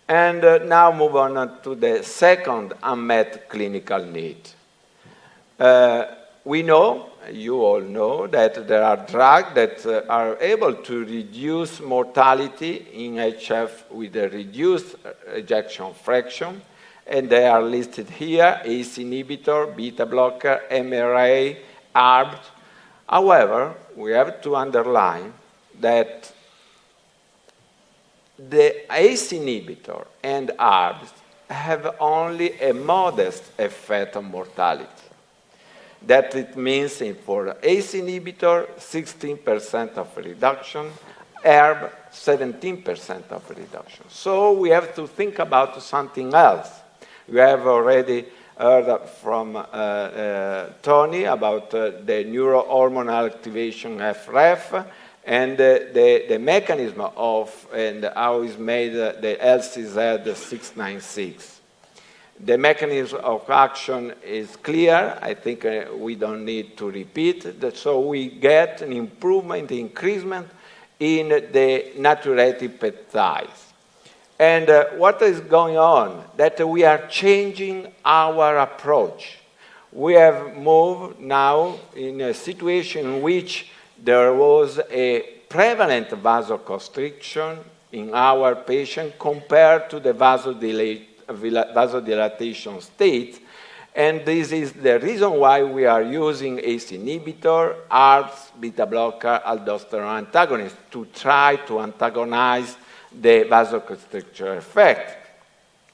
And now move on to the second unmet clinical need. We know, you all know, that there are drugs that are able to reduce mortality in HF with a reduced ejection fraction, and they are listed here: ACE inhibitor, beta blocker, MRA, ARB. However, we have to underline that the ACE inhibitor and ARBs have only a modest effect on mortality. That it means for ACE inhibitor, 16% of reduction, ARB, 17% of reduction. So we have to think about something else. We have already heard from Tony about the neurohormonal activation FREF and the mechanism of and how is made the LCZ 696. The mechanism of action is clear. I think we don't need to repeat that. So we get an improvement, increasement in the natriuretic peptides. And what is going on? That we are changing our approach. We have moved now in a situation in which there was a prevalent vasoconstriction in our patient compared to the vasodilatation state, and this is the reason why we are using ACE inhibitor, ARBs, beta blocker, aldosterone antagonist to try to antagonize the vasoconstrictor effect.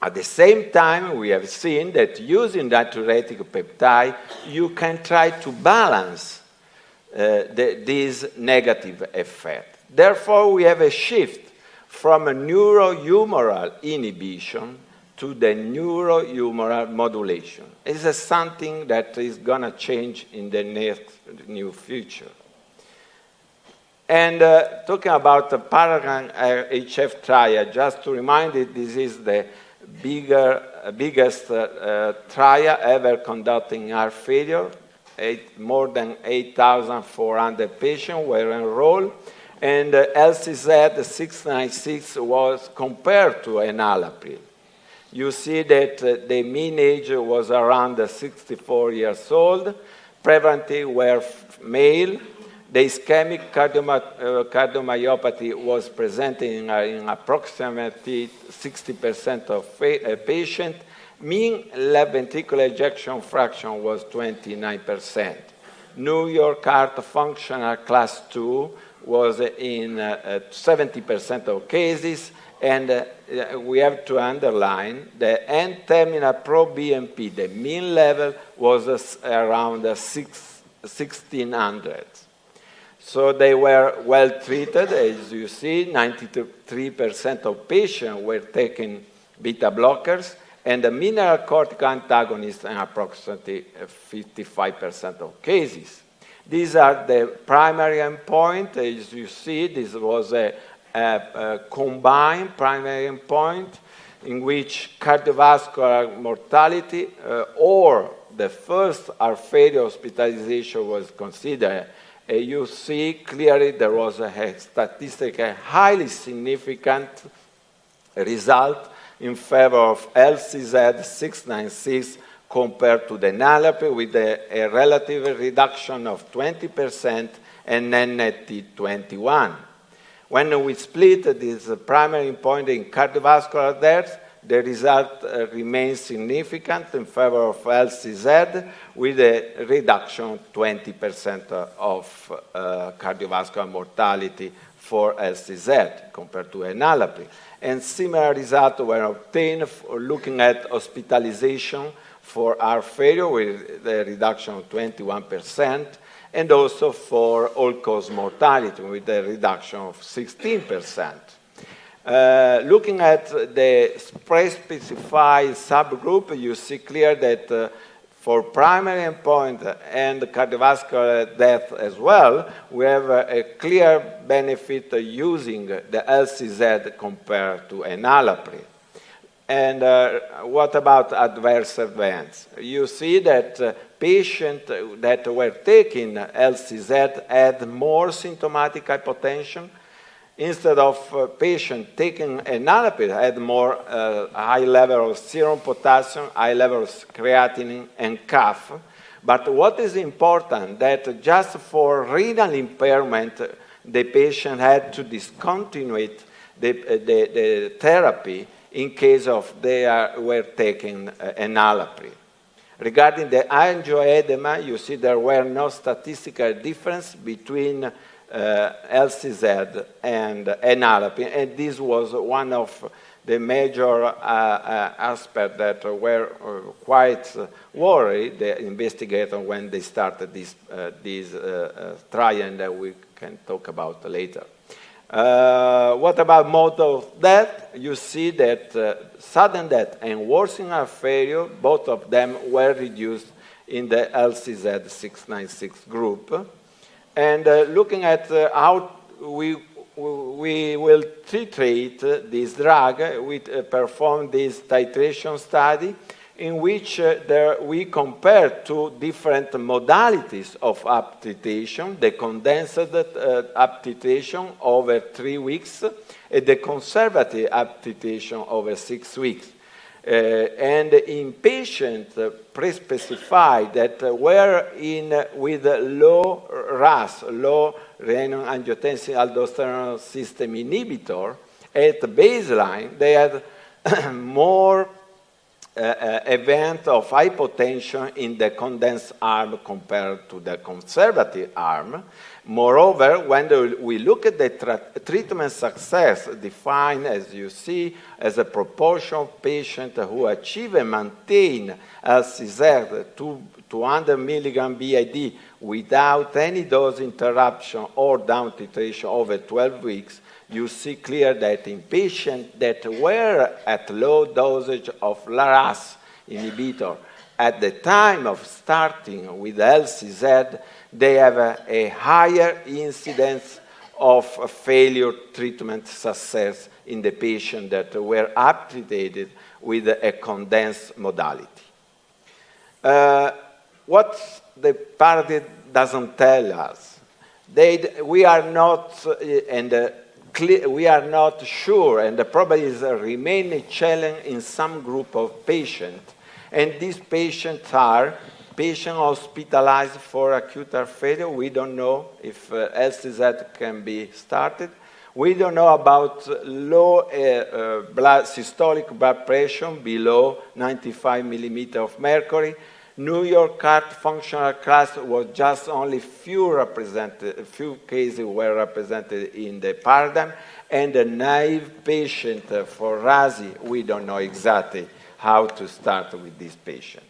At the same time, we have seen that using natriuretic peptide, you can try to balance this negative effect. Therefore, we have a shift from a neurohumoral inhibition to the neurohumoral modulation. This is something that is going to change in the near future. And talking about the Paragon HF trial, just to remind you, this is the biggest trial ever conducted in heart failure. More than 8,400 patients were enrolled, and LCZ 696 was compared to enalapril. You see that the mean age was around 64 years old. Prevalently were male. The ischemic cardiomyopathy was present in approximately 60% of patients. Mean left ventricular ejection fraction was 29%. New York Heart Functional Class 2 was in 70% of cases, and we have to underline the N-terminal pro-BNP, the mean level was around 1,600. So they were well treated, as you see. 93% of patients were taking beta blockers, and the mineralocorticoid antagonists in approximately 55% of cases. These are the primary endpoint. As you see, this was a combined primary endpoint in which cardiovascular mortality or the first heart failure hospitalization was considered. You see clearly there was a statistically highly significant result in favor of LCZ 696 compared to the enalapril with a relative reduction of 20% and NNT 21. When we split this primary endpoint in cardiovascular death, the result remains significant in favor of LCZ with a reduction of 20% of cardiovascular mortality for LCZ compared to enalapril. And similar results were obtained for looking at hospitalization for heart failure with a reduction of 21%, and also for all-cause mortality with a reduction of 16%. Looking at the pre-specified subgroup, you see clear that for primary endpoint and cardiovascular death as well, we have a clear benefit using the LCZ compared to enalapril. And what about adverse events? You see that patients that were taking LCZ had more symptomatic hypotension. Instead of patients taking enalapril had more high level of serum potassium, high level of creatinine, and cough. But what is important that just for renal impairment, the patient had to discontinue the therapy in case of they were taking enalapril. Regarding the angioedema, you see there were no statistical difference between LCZ and enalapril, and this was one of the major aspects that were quite worried, the investigator, when they started this trial that we can talk about later. What about mode of death? You see that sudden death and worsening heart failure, both of them were reduced in the LCZ 696 group. And looking at how we will titrate this drug, we performed this titration study in which we compared two different modalities of up titration, the condensed up titration over 3 weeks and the conservative up titration over 6 weeks. And in patients pre-specified that were with low RAS, low renin-angiotensin-aldosterone system inhibitor, at baseline, they had more event of hypotension in the condensed arm compared to the conservative arm. Moreover, when we look at the treatment success, defined, as you see, as a proportion of patients who achieve and maintain LCZ 200 milligram BID without any dose interruption or down titration over 12 weeks, you see clear that in patients that were at low dosage of RAS inhibitor at the time of starting with LCZ, they have a higher incidence of failure treatment success in the patients that were up-treated with a condensed modality. What the paradigm doesn't tell us, we are not sure, and probably is remaining challenge in some group of patients, and these patients are patients hospitalized for acute heart failure. We don't know if LCZ can be started. We don't know about low systolic blood pressure below 95 millimeters of mercury. New York Heart Functional Class was just only few cases were represented in the paradigm, and the naive patient for RASI, we don't know exactly how to start with this patient.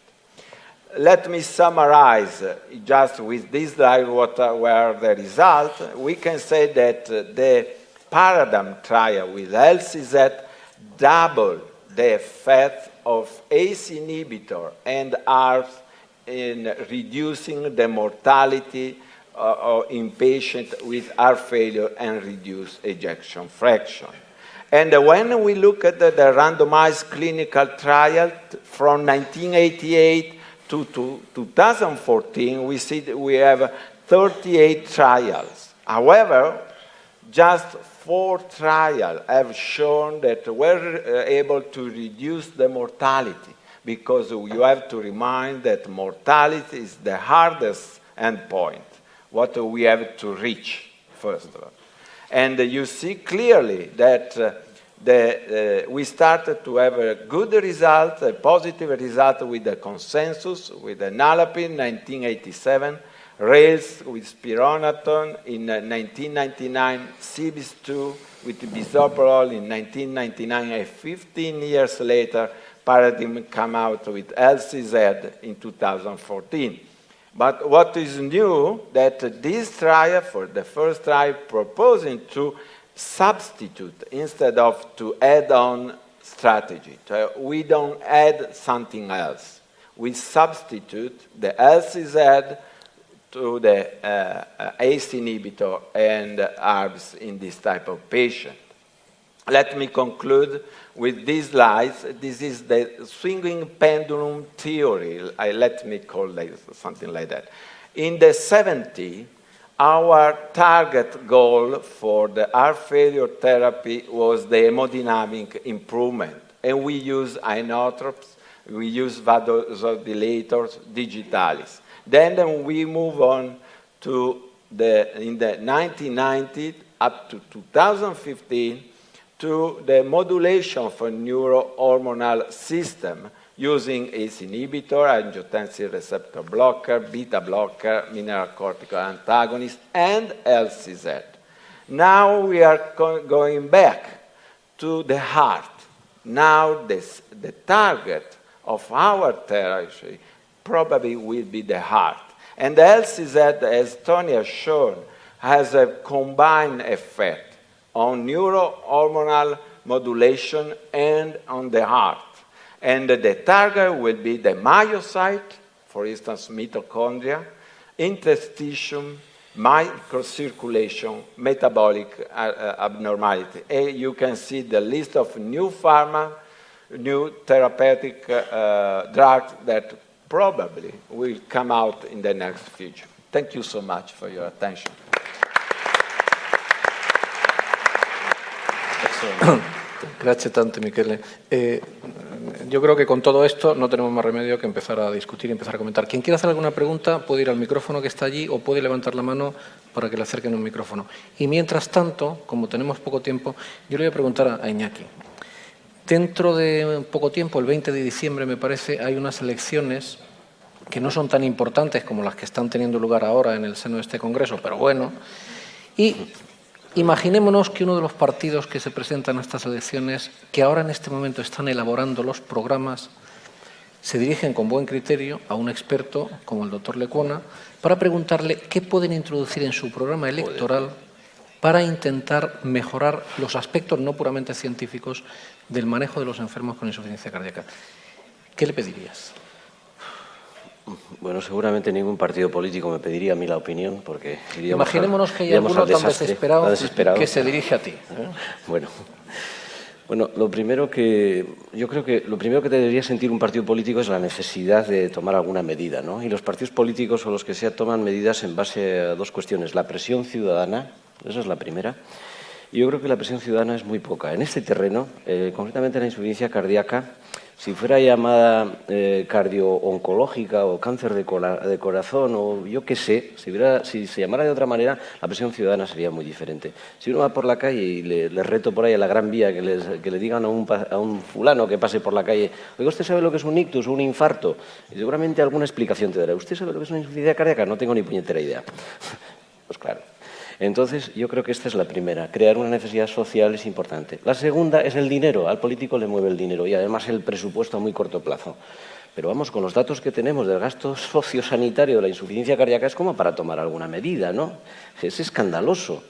Let me summarize just with this slide what were the results. We can say that the paradigm trial with LCZ doubled the effect of ACE inhibitor and ARBs in reducing the mortality in patients with heart failure and reduced ejection fraction. And when we look at the randomized clinical trial from 1988 to 2014, we see that we have 38 trials. However, just 4 trials have shown that we're able to reduce the mortality, because you have to remind that mortality is the hardest endpoint, what we have to reach first of all. And you see clearly that we started to have a good result, a positive result with the consensus, with the enalapril in 1987, Rails with spironolactone in 1999, CBIS-2 with bisoprolol in 1999, and 15 years later, Paradigm came out with LCZ in 2014. But what is new, that this trial, for the first trial, proposing to substitute instead of to add on strategy. So we don't add something else. we substitute the LCZ to the ACE inhibitor and ARBs in this type of patient. Let me conclude with these slides. This is the swinging pendulum theory. Let me call it something like that. In the 70s, our target goal for the heart failure therapy was the hemodynamic improvement. And we use inotropes, we use vasodilators, digitalis. Then we move on to in the 1990s up to 2015 to the modulation for neurohormonal system using ACE inhibitor, angiotensin receptor blocker, beta blocker, mineralocorticoid antagonist, and LCZ. Now we are going back to the heart. Now the target of our therapy probably will be the heart. And the LCZ, as Tony has shown, has a combined effect on neurohormonal modulation and on the heart. And the target will be the myocyte, for instance, mitochondria, interstitium, microcirculation, metabolic abnormality. And you can see the list of new pharma, new therapeutic drugs that probably will come out in the next future. Thank you so much for your attention. Grazie tante, Michele. Yo creo que con todo esto no tenemos más remedio que empezar a discutir y empezar a comentar. Quien quiera hacer alguna pregunta puede ir al micrófono que está allí o puede levantar la mano para que le acerquen un micrófono. Y mientras tanto, como tenemos poco tiempo, yo le voy a preguntar a Iñaki. Dentro de poco tiempo, el 20 de diciembre me parece, hay unas elecciones que no son tan importantes como las que están teniendo lugar ahora en el seno de este Congreso, pero bueno. Y imaginémonos que uno de los partidos que se presentan a estas elecciones, que ahora en este momento están elaborando los programas, se dirigen con buen criterio a un experto como el doctor Lecuona para preguntarle qué pueden introducir en su programa electoral para intentar mejorar los aspectos no puramente científicos del manejo de los enfermos con insuficiencia cardíaca. ¿Qué le pedirías? Bueno, seguramente ningún partido político me pediría a mí la opinión, porque imaginémonos que hay alguno tan desesperado que se dirige a ti. Bueno, lo primero que debería sentir un partido político es la necesidad de tomar alguna medida, ¿no? Y los partidos políticos o los que sea toman medidas en base a dos cuestiones: la presión ciudadana, esa es la primera. Y yo creo que la presión ciudadana es muy poca. En este terreno, concretamente la insuficiencia cardíaca, si fuera llamada cardio-oncológica o cáncer de corazón o yo qué sé, si se llamara de otra manera, la presión ciudadana sería muy diferente. Si uno va por la calle y le reto por ahí a la Gran Vía que le digan a un fulano que pase por la calle: oiga, ¿usted sabe lo que es un ictus o un infarto? Y seguramente alguna explicación te dará. ¿Usted sabe lo que es una insuficiencia cardíaca? No tengo ni puñetera idea. Pues claro. Entonces, yo creo que esta es la primera. Crear una necesidad social es importante. La segunda es el dinero. Al político le mueve el dinero y además el presupuesto a muy corto plazo. Pero vamos, con los datos que tenemos del gasto sociosanitario de la insuficiencia cardíaca es como para tomar alguna medida, ¿no? Es escandaloso.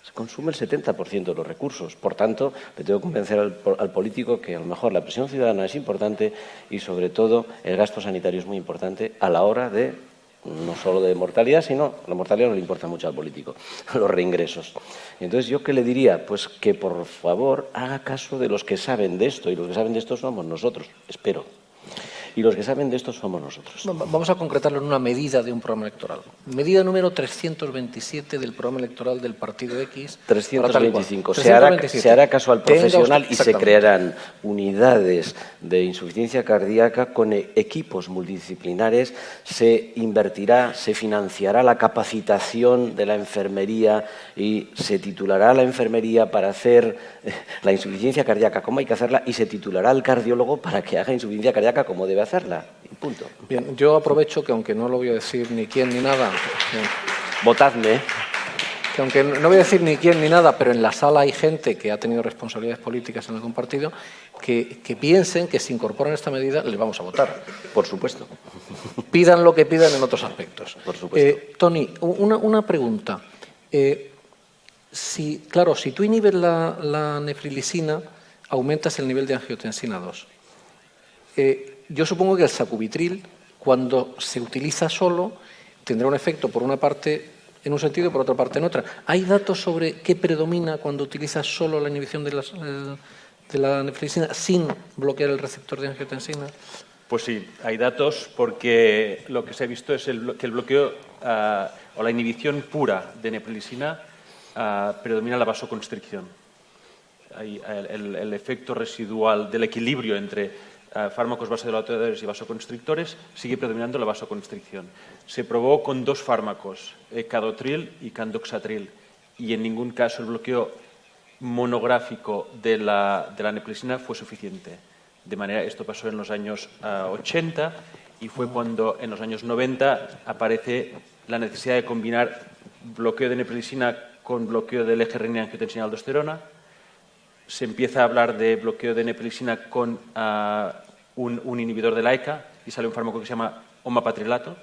Se consume el 70% de los recursos. Por tanto, le tengo que convencer al político que a lo mejor la presión ciudadana es importante y, sobre todo, el gasto sanitario es muy importante a la hora de no solo de mortalidad, sino la mortalidad no le importa mucho al político, los reingresos. Entonces, ¿yo qué le diría? Pues que, por favor, haga caso de los que saben de esto, y los que saben de esto somos nosotros, espero. Y los que saben de esto somos nosotros. Vamos a concretarlo en una medida de un programa electoral. Medida número 327 del programa electoral del Partido X. 325. Se hará caso al profesional y se crearán unidades de insuficiencia cardíaca con equipos multidisciplinares. Se invertirá, se financiará la capacitación de la enfermería y se titulará la enfermería para hacer la insuficiencia cardíaca como hay que hacerla y se titulará al cardiólogo para que haga insuficiencia cardíaca como debe hacerla. Y punto. Bien, yo aprovecho que, aunque no lo voy a decir ni quién ni nada, votadme. Que aunque no voy a decir ni quién ni nada, pero en la sala hay gente que ha tenido responsabilidades políticas en algún partido, que piensen que si incorporan esta medida les vamos a votar. Por supuesto. Pidan lo que pidan en otros aspectos. Por supuesto. Tony, una pregunta. Si tú inhibes la nefrilisina, aumentas el nivel de angiotensina 2. yo supongo que el sacubitril, cuando se utiliza solo, tendrá un efecto por una parte en un sentido y por otra parte en otra. ¿Hay datos sobre qué predomina cuando utilizas solo la inhibición de la nefroglificina sin bloquear el receptor de angiotensina? Pues sí, hay datos porque lo que se ha visto es que el bloqueo o la inhibición pura de neprilisina predomina la vasoconstricción. El efecto residual del equilibrio entre fármacos vasodilatadores y vasoconstrictores sigue predominando la vasoconstricción. Se probó con 2 fármacos, cadotril y candoxatril, y en ningún caso el bloqueo monográfico de la neprilisina fue suficiente. De manera, esto pasó en los años 80 y fue cuando en los años 90 aparece la necesidad de combinar bloqueo de neprilisina con bloqueo del eje renina-angiotensina-aldosterona. Se empieza a hablar de bloqueo de neprilisina con un inhibidor de la ECA y sale un fármaco que se llama omapatrilato,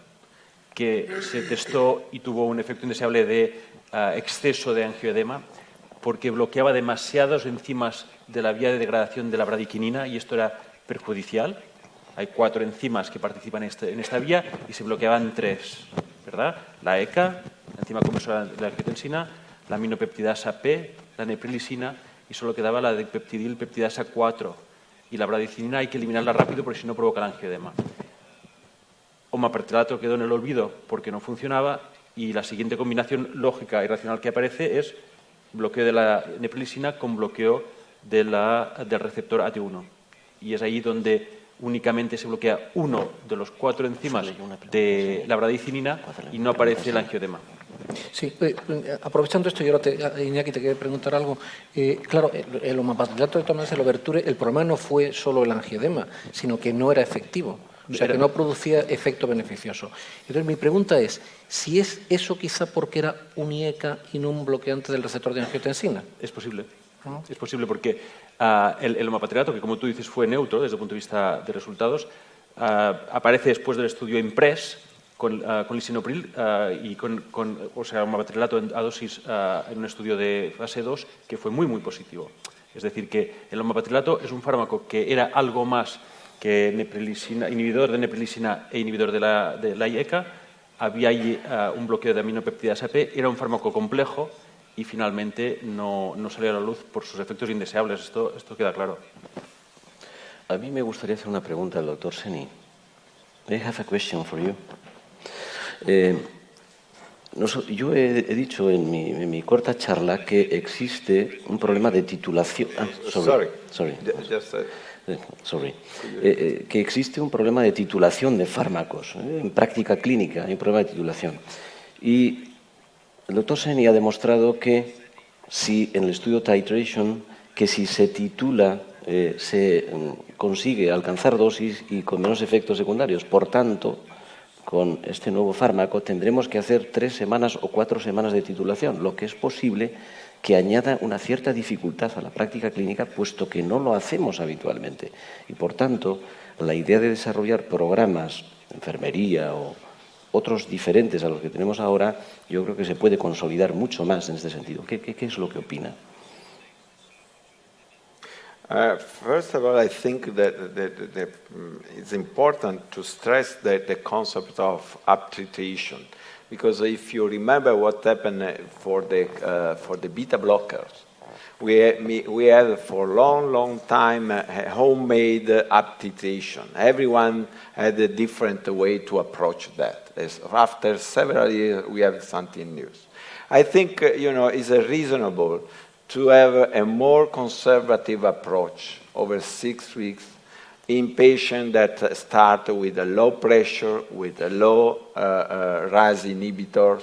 que se testó y tuvo un efecto indeseable de exceso de angioedema porque bloqueaba demasiados enzimas de la vía de degradación de la bradiquinina y esto era perjudicial. Hay 4 enzimas que participan en esta vía y se bloqueaban 3, ¿verdad? La ECA, la enzima conversora de la angiotensina, la aminopeptidasa P, la neprilisina y solo quedaba la de peptidilpeptidasa 4. Y la bradicinina hay que eliminarla rápido porque si no provoca el angioedema. Omapatrilato quedó en el olvido porque no funcionaba y la siguiente combinación lógica y racional que aparece es bloqueo de la neprilisina con bloqueo del receptor AT1. Y es ahí donde únicamente se bloquea uno de los 4 enzimas de la bradicinina y no aparece el angioedema. Sí, aprovechando esto, yo ahora Iñaki te quiero preguntar algo. Claro, el omapatrilato de todas maneras, el Overture, el problema no fue solo el angioedema, sino que no era efectivo. O sea, que no producía efecto beneficioso. Entonces, mi pregunta es, si es eso quizá porque era un IECA y no un bloqueante del receptor de angiotensina. Es posible. Es posible porque el omapatrilato, que como tú dices fue neutro desde el punto de vista de resultados, aparece después del estudio IMPRES con lisinopril y o sea, omapatrilato a dosis en un estudio de fase 2 que fue muy, muy positivo. Es decir, que el omapatrilato es un fármaco que era algo más que inhibidor de neprilisina e inhibidor de la IECA. Había ahí un bloqueo de aminopeptidasa P, era un fármaco complejo y finalmente no salió a la luz por sus efectos indeseables. Esto queda claro. A mí me gustaría hacer una pregunta al doctor Seni. I have a question for you. Yo he dicho en mi corta charla que existe un problema de titulación. Que existe un problema de titulación de fármacos. En práctica clínica hay un problema de titulación. Y el doctor Seni ha demostrado que si en el estudio Titration, que si se titula, se consigue alcanzar dosis y con menos efectos secundarios. Por tanto, con este nuevo fármaco tendremos que hacer 3 semanas o 4 semanas de titulación, lo que es posible que añada una cierta dificultad a la práctica clínica, puesto que no lo hacemos habitualmente. Y, por tanto, la idea de desarrollar programas de enfermería o otros diferentes a los que tenemos ahora, yo creo que se puede consolidar mucho más en este sentido. ¿Qué es lo que opina? First of all, I think that it's important to stress the concept of up-titration, because if you remember what happened for the beta blockers, we had for a long time a homemade up-titration. Everyone had a different way to approach that. After several years, we have something new. I think it's reasonable to have a more conservative approach over 6 weeks in patients that start with a low pressure, with a low RAS inhibitors,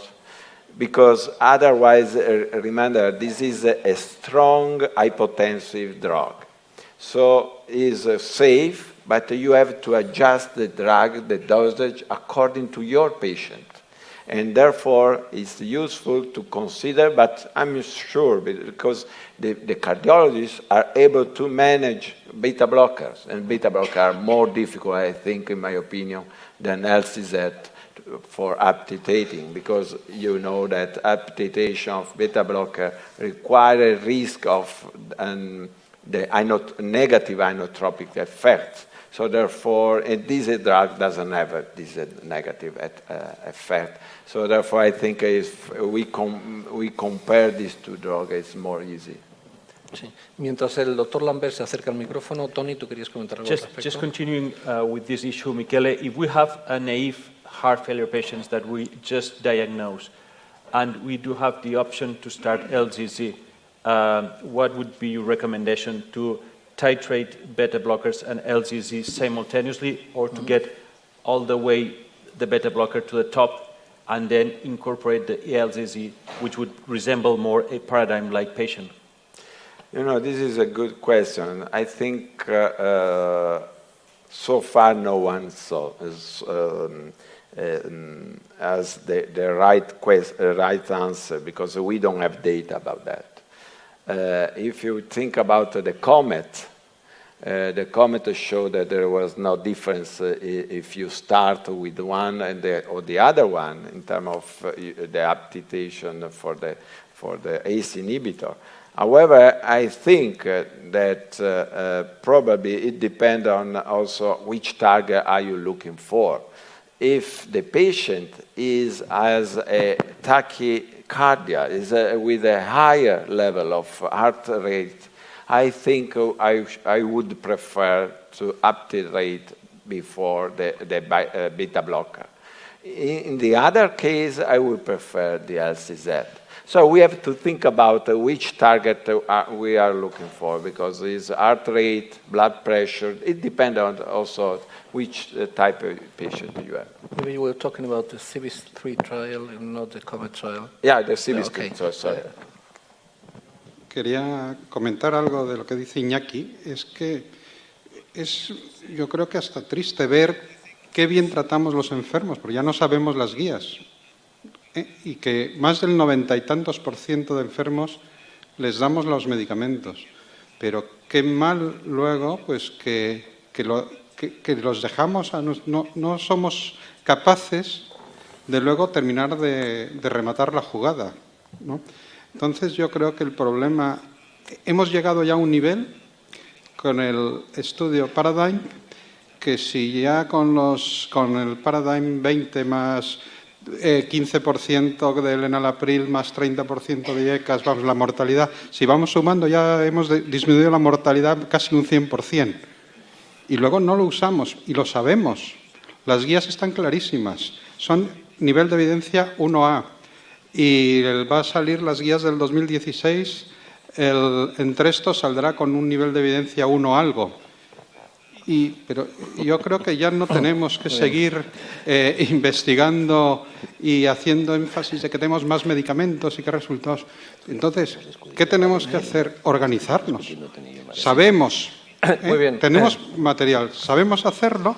because otherwise, remember, this is a strong hypotensive drug. So it's safe, but you have to adjust the drug, the dosage, according to your patient. And therefore, it's useful to consider, but I'm sure, because the cardiologists are able to manage beta blockers, and beta blockers are more difficult, I think, in my opinion, than LCZ for up-titrating, because you know that up-titration of beta blocker requires a risk of the negative inotropic effects. So therefore, and this drug doesn't have this negative effect. So therefore, I think if we compare these two drugs, it's more easy. Sí. Mientras el doctor Lambert se acerca al micrófono, Tony, ¿tú querías comentar algo al respecto? Just continuing with this issue, Michele, if we have a naive heart failure patients that we just diagnose, and we do have the option to start LZZ, what would be your recommendation to titrate beta blockers and LZZ simultaneously, or to get all the way the beta blocker to the top and then incorporate the LZZ, which would resemble more a paradigm-like patient? You know, this is a good question. I think so far no one has the right answer, because we don't have data about that. If you think about the comet showed that there was no difference if you start with one or the other one in terms of the application for the ACE inhibitor. However, I think that probably it depends on also which target are you looking for. If the patient has a tachycardia, is with a higher level of heart rate, I think I would prefer to uptitrate before the beta blocker. In the other case, I would prefer the LCZ. So we have to think about which target we are looking for, because it's heart rate, blood pressure. It depends on also which type of patient you have. Maybe you were talking about the CIBIS-3 trial and not the COMET trial. Yeah, the CIBIS-3 Okay. trial, sorry. Quería comentar algo de lo que dice Iñaki. Es que yo creo que hasta triste ver qué bien tratamos los enfermos, porque ya no sabemos las guías. Y que más del 90 y tantos % de enfermos les damos los medicamentos. Pero qué mal luego pues que los dejamos, no somos capaces de luego terminar de rematar la jugada, ¿no? Entonces yo creo que el problema, hemos llegado ya a un nivel con el estudio Paradigm, que si ya con el Paradigm 20 más 15% del enalapril más 30% de IECAS, vamos, la mortalidad, si vamos sumando ya hemos disminuido la mortalidad casi un 100%. Y luego no lo usamos, y lo sabemos. Las guías están clarísimas. Son nivel de evidencia 1A. Y va a salir las guías del 2016, entre estos saldrá con un nivel de evidencia 1 algo. Pero yo creo que ya no tenemos que seguir investigando y haciendo énfasis de que tenemos más medicamentos y qué resultados. Entonces, ¿qué tenemos que hacer? Organizarnos. Sabemos, Muy bien. tenemos material, sabemos hacerlo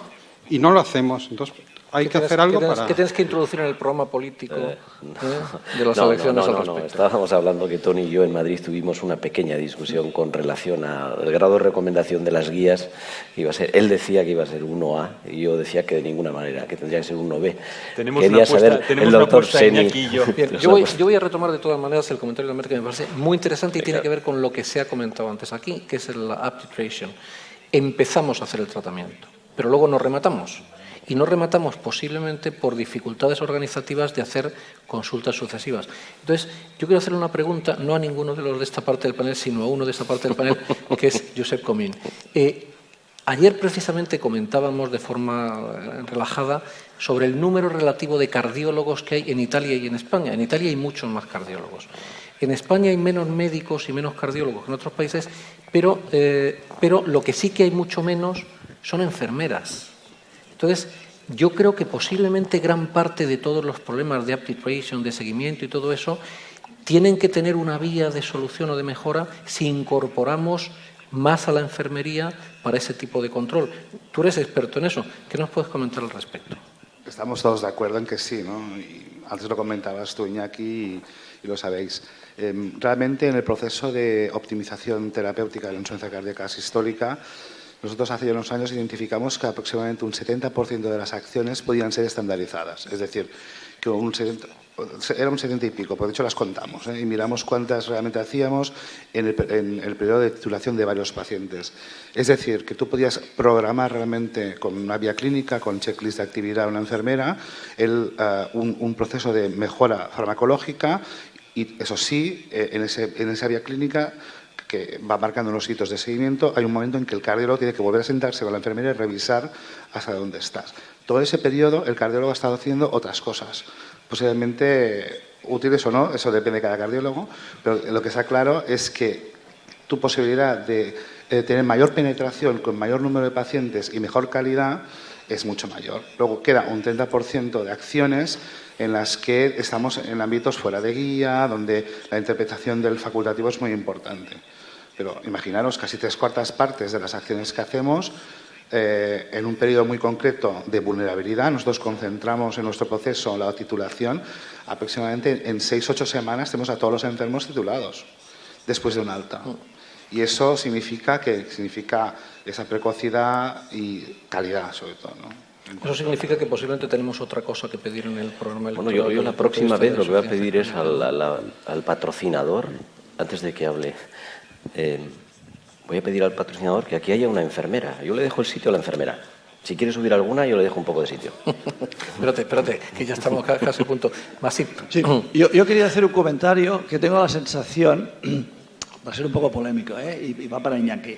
y no lo hacemos. Entonces, hay que hacer algo para... ¿Qué tienes que introducir en el programa político de las No, elecciones al no, respecto? estábamos hablando que Tony y yo en Madrid tuvimos una pequeña discusión con relación al grado de recomendación de las guías. Él decía que iba a ser 1A y yo decía que de ninguna manera, que tendría que ser 1B. Tenemos una apuesta, Iñaki y yo. Bien, yo voy a retomar de todas maneras el comentario de Lambert, que me parece muy interesante y tiene que ver con lo que se ha comentado antes aquí, que es la uptitration. Empezamos a hacer el tratamiento, pero luego no rematamos. Y no rematamos posiblemente por dificultades organizativas de hacer consultas sucesivas. Entonces, yo quiero hacer una pregunta, no a ninguno de los de esta parte del panel, sino a uno de esta parte del panel, que es Josep Comín. Ayer precisamente comentábamos de forma relajada sobre el número relativo de cardiólogos que hay en Italia y en España. En Italia hay muchos más cardiólogos. En España hay menos médicos y menos cardiólogos que en otros países, pero lo que sí que hay mucho menos son enfermeras. Entonces, yo creo que posiblemente gran parte de todos los problemas de uptitration, de seguimiento y todo eso, tienen que tener una vía de solución o de mejora si incorporamos más a la enfermería para ese tipo de control. Tú eres experto en eso. ¿Qué nos puedes comentar al respecto? Estamos todos de acuerdo en que sí, ¿no? Y antes lo comentabas tú, Iñaki, y lo sabéis. Realmente en el proceso de optimización terapéutica de la insuficiencia cardíaca sistólica, nosotros hace ya unos años identificamos que aproximadamente un 70% de las acciones podían ser estandarizadas. Es decir, que un éramos 70 y pico, por de hecho las contamos, y miramos cuántas realmente hacíamos en el periodo de titulación de varios pacientes. Es decir, que tú podías programar realmente con una vía clínica, con checklist de actividad a una enfermera, un proceso de mejora farmacológica y, eso sí, en esa vía clínica que va marcando unos hitos de seguimiento, hay un momento en que el cardiólogo tiene que volver a sentarse con la enfermera y revisar hasta dónde estás. Todo ese periodo el cardiólogo ha estado haciendo otras cosas, posiblemente útiles o no, eso depende de cada cardiólogo, pero lo que está claro es que tu posibilidad de tener mayor penetración con mayor número de pacientes y mejor calidad es mucho mayor. Luego queda un 30% de acciones en las que estamos en ámbitos fuera de guía, donde la interpretación del facultativo es muy importante. Pero imaginaros, casi 3/4 partes de las acciones que hacemos en un periodo muy concreto de vulnerabilidad. Nosotros concentramos en nuestro proceso la titulación. Aproximadamente en 6-8 semanas tenemos a todos los enfermos titulados después de un alta. Y eso significa esa precocidad y calidad, sobre todo, ¿no? Eso significa que posiblemente tenemos otra cosa que pedir en el programa electoral. Bueno, yo la próxima vez lo que voy a pedir es al patrocinador, antes de que hable, voy a pedir al patrocinador que aquí haya una enfermera. Yo le dejo el sitio a la enfermera. Si quiere subir alguna, yo le dejo un poco de sitio. Espérate, que ya estamos casi a punto. Masip. Sí, yo quería hacer un comentario que tengo la sensación, va a ser un poco polémico, y va para Iñaki,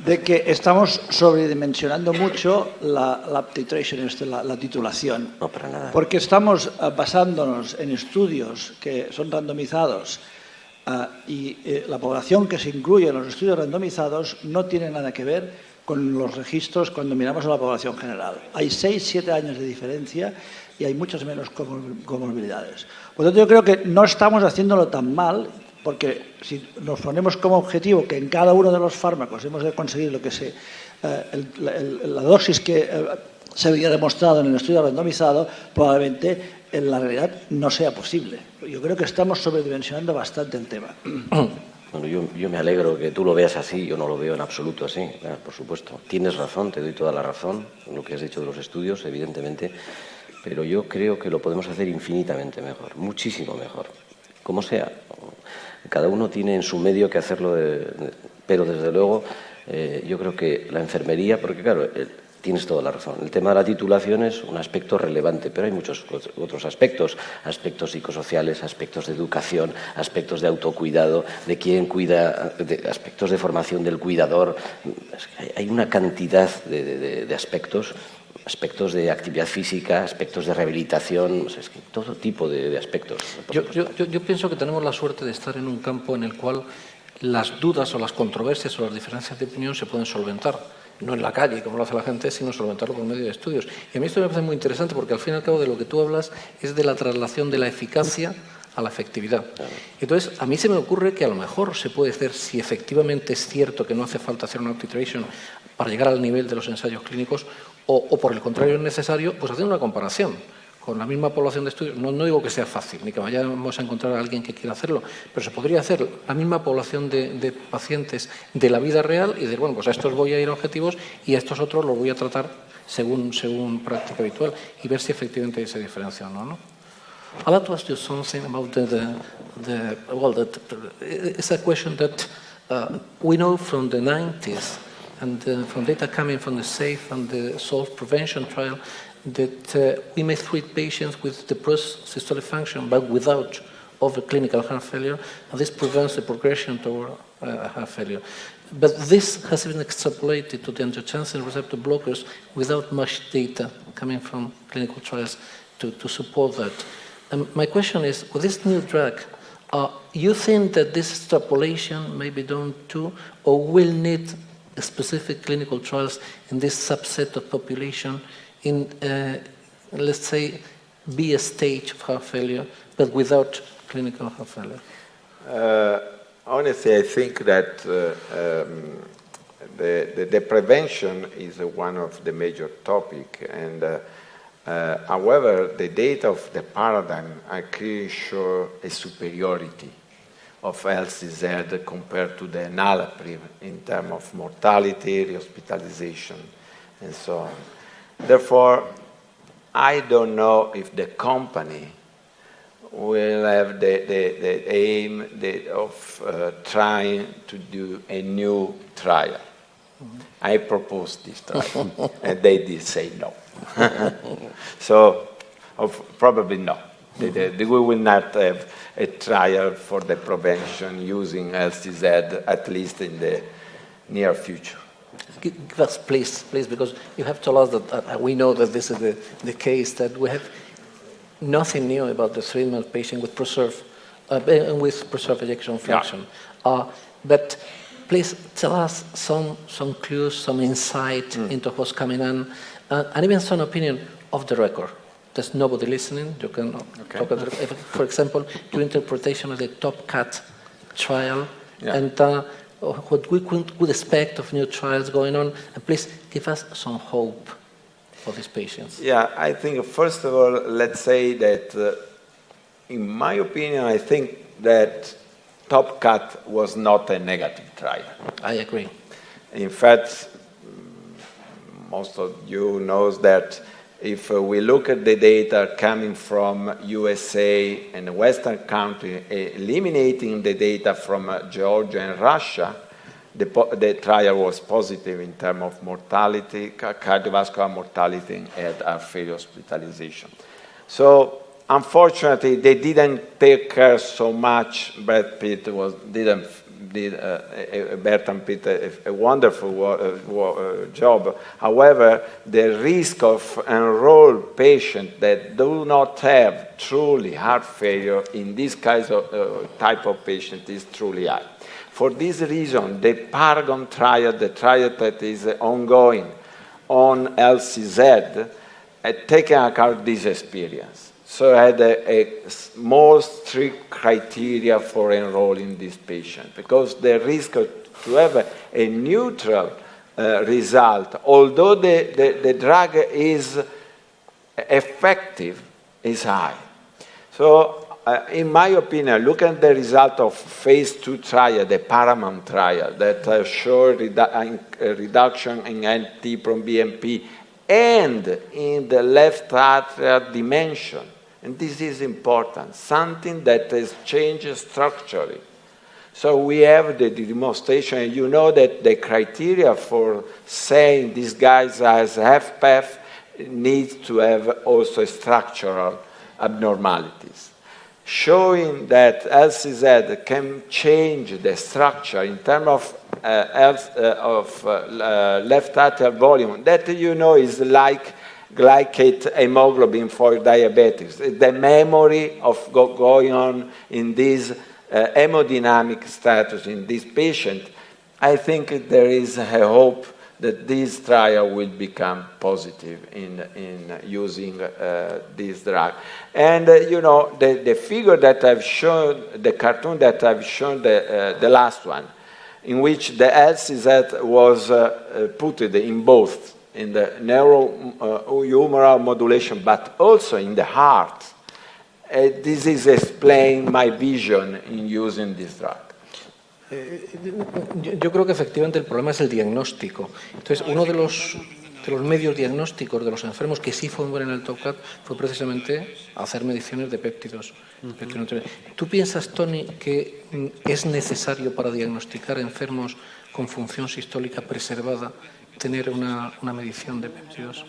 de que estamos sobredimensionando mucho la titration, la titulación. No, para nada. Porque estamos basándonos en estudios que son randomizados y la población que se incluye en los estudios randomizados no tiene nada que ver con los registros cuando miramos a la población general. Hay 6-7 años de diferencia y hay muchas menos comorbilidades. Por lo tanto, yo creo que no estamos haciéndolo tan mal, porque si nos ponemos como objetivo que en cada uno de los fármacos hemos de conseguir lo que la dosis que se había demostrado en el estudio randomizado, probablemente en la realidad no sea posible. Yo creo que estamos sobredimensionando bastante el tema. Bueno, yo me alegro que tú lo veas así, yo no lo veo en absoluto así, por supuesto. Tienes razón, te doy toda la razón en lo que has dicho de los estudios, evidentemente, pero yo creo que lo podemos hacer infinitamente mejor, muchísimo mejor, como sea. Cada uno tiene en su medio que hacerlo, pero desde luego yo creo que la enfermería, porque claro, tienes toda la razón, el tema de la titulación es un aspecto relevante, pero hay muchos otros aspectos psicosociales, aspectos de educación, aspectos de autocuidado, de quién cuida, aspectos de formación del cuidador. Hay una cantidad de aspectos de actividad física, aspectos de rehabilitación, es que todo tipo de aspectos. Yo pienso que tenemos la suerte de estar en un campo en el cual las dudas o las controversias o las diferencias de opinión se pueden solventar, no en la calle, como lo hace la gente, sino solventarlo por medio de estudios. Y a mí esto me parece muy interesante porque al fin y al cabo de lo que tú hablas es de la traslación de la eficacia a la efectividad. Entonces, a mí se me ocurre que a lo mejor se puede hacer, si efectivamente es cierto que no hace falta hacer una titration para llegar al nivel de los ensayos clínicos, o por el contrario es necesario, pues hacer una comparación con la misma población de estudios. No digo que sea fácil, ni que vayamos a encontrar a alguien que quiera hacerlo, pero se podría hacer la misma población de pacientes de la vida real y decir, bueno, pues a estos voy a ir a objetivos y a estos otros los voy a tratar según práctica habitual y ver si efectivamente hay esa diferencia o no. I'd like to ask you something about it's a question that we know from the 90s and from data coming from the SAFE and the SOLVE prevention trial that we may treat patients with depressed systolic function but without over-clinical heart failure, and this prevents the progression toward heart failure. But this has been extrapolated to the angiotensin receptor blockers without much data coming from clinical trials to support that. My question is, with this new drug, you think that this extrapolation may be done too, or will need specific clinical trials in this subset of population in, let's say, be a stage of heart failure, but without clinical heart failure? Honestly, I think that the prevention is one of the major topics, and however, the data of the paradigm are clearly show a superiority of LCZ compared to the enalapril in terms of mortality, hospitalization, and so on. Therefore, I don't know if the company will have the aim of trying to do a new trial. I proposed this trial, and they did say no. So, probably no. We will not have a trial for the prevention using LCZ, at least in the near future. Give us, please, because you have told us that we know that this is the case, that we have nothing new about the treatment of patients with preserved ejection fraction. Yeah. But please tell us some clues, some insight into what's coming on, and even some opinion off the record. There's nobody listening. You can talk about, for example, your interpretation of the TopCat trial, and what we could expect of new trials going on. And please give us some hope for these patients. Yeah, I think first of all, let's say that, in my opinion, I think that TopCat was not a negative trial. I agree. In fact, most of you knows that if we look at the data coming from USA and Western countries, eliminating the data from Georgia and Russia, the trial was positive in terms of mortality, cardiovascular mortality, and heart failure hospitalization. So, unfortunately, they didn't take care so much. Brad Pitt did a wonderful job. However, the risk of enrolled patients that do not have truly heart failure in this type of patient is truly high. For this reason, the Paragon trial, the trial that is ongoing on LCZ, had taken account this experience. So I had a more strict criteria for enrolling this patient, because the risk to have a neutral result, although the drug is effective, is high. So, in my opinion, look at the result of phase 2 trial, the Paramount trial, that showed reduction in NT-proBNP and in the left atrial dimension. And this is important, something that has changed structurally. So we have the demonstration, and you know that the criteria for saying these guys has HFpEF needs to have also structural abnormalities. Showing that LCZ can change the structure in terms of left atrial volume, that you know is like glycate hemoglobin for diabetics. The memory of going on in this hemodynamic status in this patient, I think there is a hope that this trial will become positive in using this drug. And you know, the figure that I've shown, the cartoon that I've shown, the last one, in which the LCZ was put in both, in the neurohumoral modulation, but also in the heart. This is explain my vision in using this drug. Yo creo que efectivamente el problema es el diagnóstico. Entonces, uno de los medios diagnósticos de los enfermos que sí fueron en el TopCat fue precisamente hacer mediciones de péptidos. ¿Tú piensas, Tony, que es necesario para diagnosticar enfermos con función sistólica preservada tener una medición de péptidos?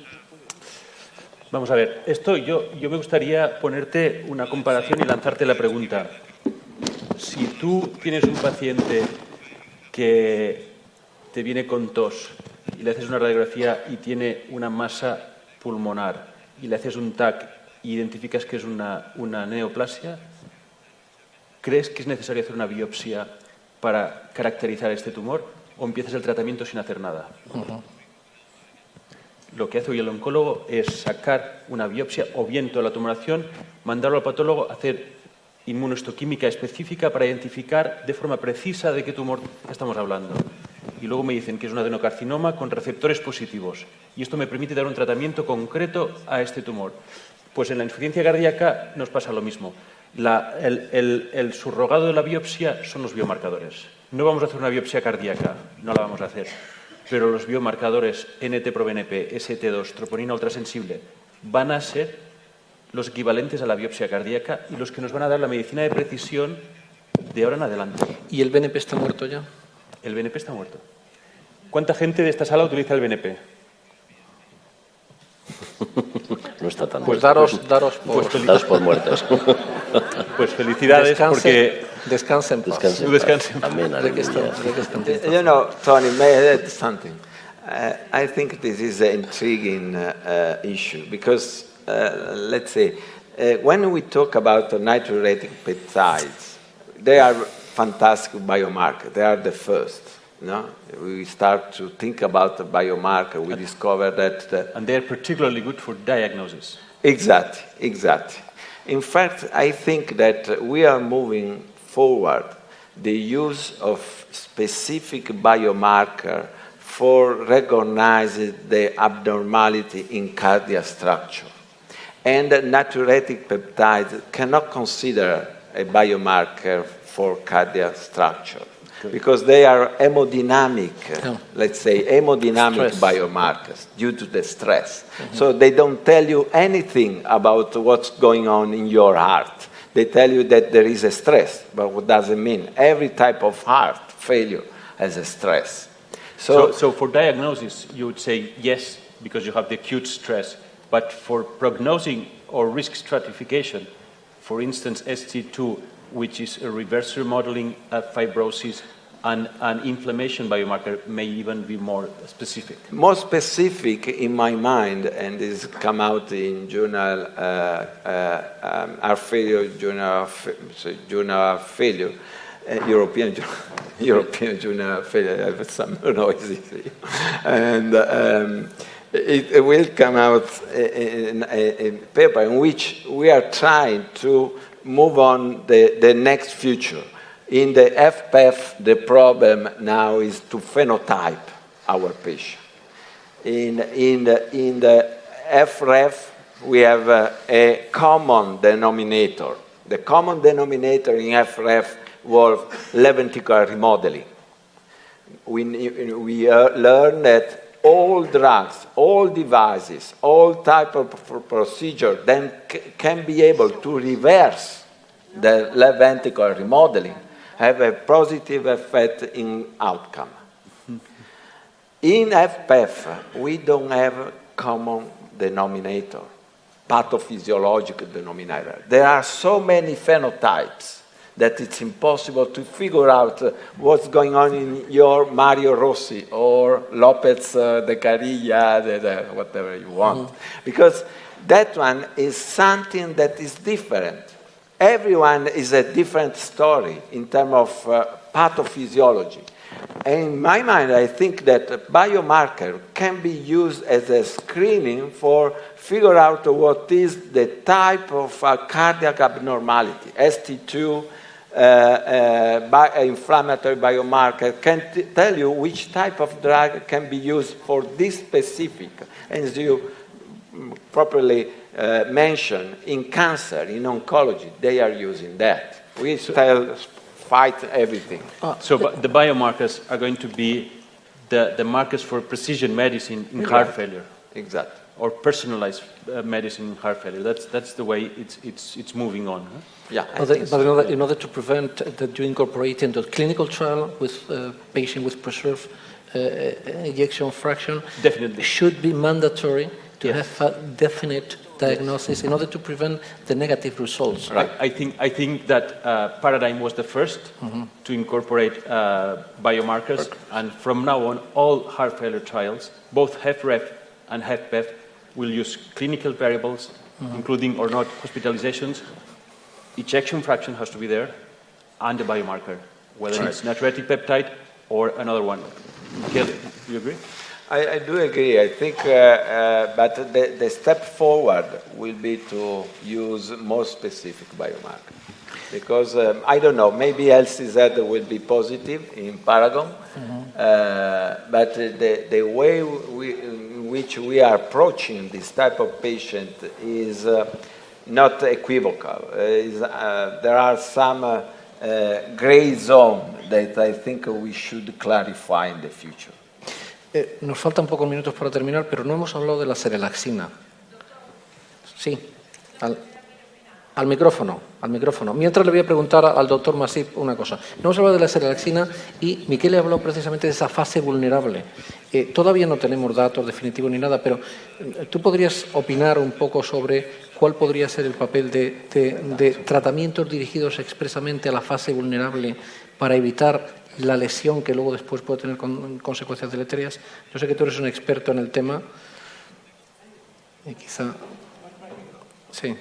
Vamos a ver, esto yo me gustaría ponerte una comparación y lanzarte la pregunta. Si tú tienes un paciente que te viene con tos y le haces una radiografía y tiene una masa pulmonar y le haces un TAC y identificas que es una neoplasia, ¿crees que es necesario hacer una biopsia para caracterizar este tumor o empiezas el tratamiento sin hacer nada? Lo que hace hoy el oncólogo es sacar una biopsia o bien toda la tumoración, mandarlo al patólogo, hacer inmunohistoquímica específica para identificar de forma precisa de qué tumor estamos hablando. Y luego me dicen que es un adenocarcinoma con receptores positivos. Y esto me permite dar un tratamiento concreto a este tumor. Pues en la insuficiencia cardíaca nos pasa lo mismo. El subrogado de la biopsia son los biomarcadores. No vamos a hacer una biopsia cardíaca, no la vamos a hacer. Pero los biomarcadores NT-proBNP, ST2, troponina ultrasensible, van a ser los equivalentes a la biopsia cardíaca y los que nos van a dar la medicina de precisión de ahora en adelante. ¿Y el BNP está muerto ya? El BNP está muerto. ¿Cuánta gente de esta sala utiliza el BNP? No está tan Pues muerto. daros por... Daos por muertos. Pues felicidades porque... Descanse en paz. Tú descanse. Amén, aleluya. You know, Tony, may I add something? I think this is an intriguing issue because, let's say, when we talk about natriuretic peptides, they are fantastic biomarkers. They are the first. No? We start to think about the biomarker. We discover that... And they're particularly good for diagnosis. Exactly. In fact, I think that we are moving forward the use of specific biomarker for recognizing the abnormality in cardiac structure. And natriuretic peptides cannot consider a biomarker for cardiac structure because they are hemodynamic, let's say, hemodynamic biomarkers due to the stress. So they don't tell you anything about what's going on in your heart. They tell you that there is a stress, but what does it mean? Every type of heart failure has a stress. So for diagnosis, you would say yes, because you have the acute stress. But for prognosing or risk stratification, for instance, ST2, which is a reverse remodeling fibrosis and an inflammation biomarker, may even be more specific. More specific in my mind, and this come out in journal Heart Failure, Journal Failure, European Journal of Failure. I have some noises, and it will come out in a paper in which we are trying to move on the next future. In the FPEF, the problem now is to phenotype our patient. In the FREF, we have a common denominator. The common denominator in FREF was left ventricular remodeling. We learn that all drugs, all devices, all type of procedure then can be able to reverse the left ventricular remodeling, have a positive effect in outcome. In FPEF, we don't have a common denominator, pathophysiological denominator. There are so many phenotypes that it's impossible to figure out what's going on in your Mario Rossi or Lopez de Carilla, whatever you want. Because that one is something that is different. Everyone is a different story in terms of pathophysiology. And in my mind, I think that a biomarker can be used as a screening for figure out what is the type of cardiac abnormality. ST2, inflammatory biomarker can tell you which type of drug can be used for this specific. And as you properly mentioned, in cancer, in oncology, they are using that. We still fight everything. So the biomarkers are going to be the markers for precision medicine in heart failure. Exactly. Or personalized medicine in heart failure. That's the way it's moving on. Huh? Yeah. But in order to prevent that you incorporate into a clinical trial with a patient with preserved ejection fraction, definitely should be mandatory to have a definite diagnosis in order to prevent the negative results. Right. I think that Paradigm was the first to incorporate biomarkers, and from now on, all heart failure trials, both HFrEF and HFpEF, will use clinical variables, including or not hospitalizations. Ejection fraction has to be there, and the biomarker, whether it's natriuretic peptide or another one. Kelly, do you agree? I do agree. I think, but the step forward will be to use more specific biomarker. Because, I don't know, maybe LCZ will be positive in Paragon, but the way in which we are approaching this type of patient is not equivocal. There are some gray zone that I think we should clarify in the future. Nos faltan pocos minutos para terminar, pero no hemos hablado de la serelaxina. Sí. Al micrófono. Mientras le voy a preguntar al doctor Masip una cosa. No hemos hablado de la serelaxina y Miquel habló precisamente de esa fase vulnerable. Todavía no tenemos datos definitivos ni nada, pero ¿tú podrías opinar un poco sobre cuál podría ser el papel de tratamientos dirigidos expresamente a la fase vulnerable para evitar la lesión que luego después puede tener consecuencias deleterias? Yo sé que tú eres un experto en el tema y quizá... Sí.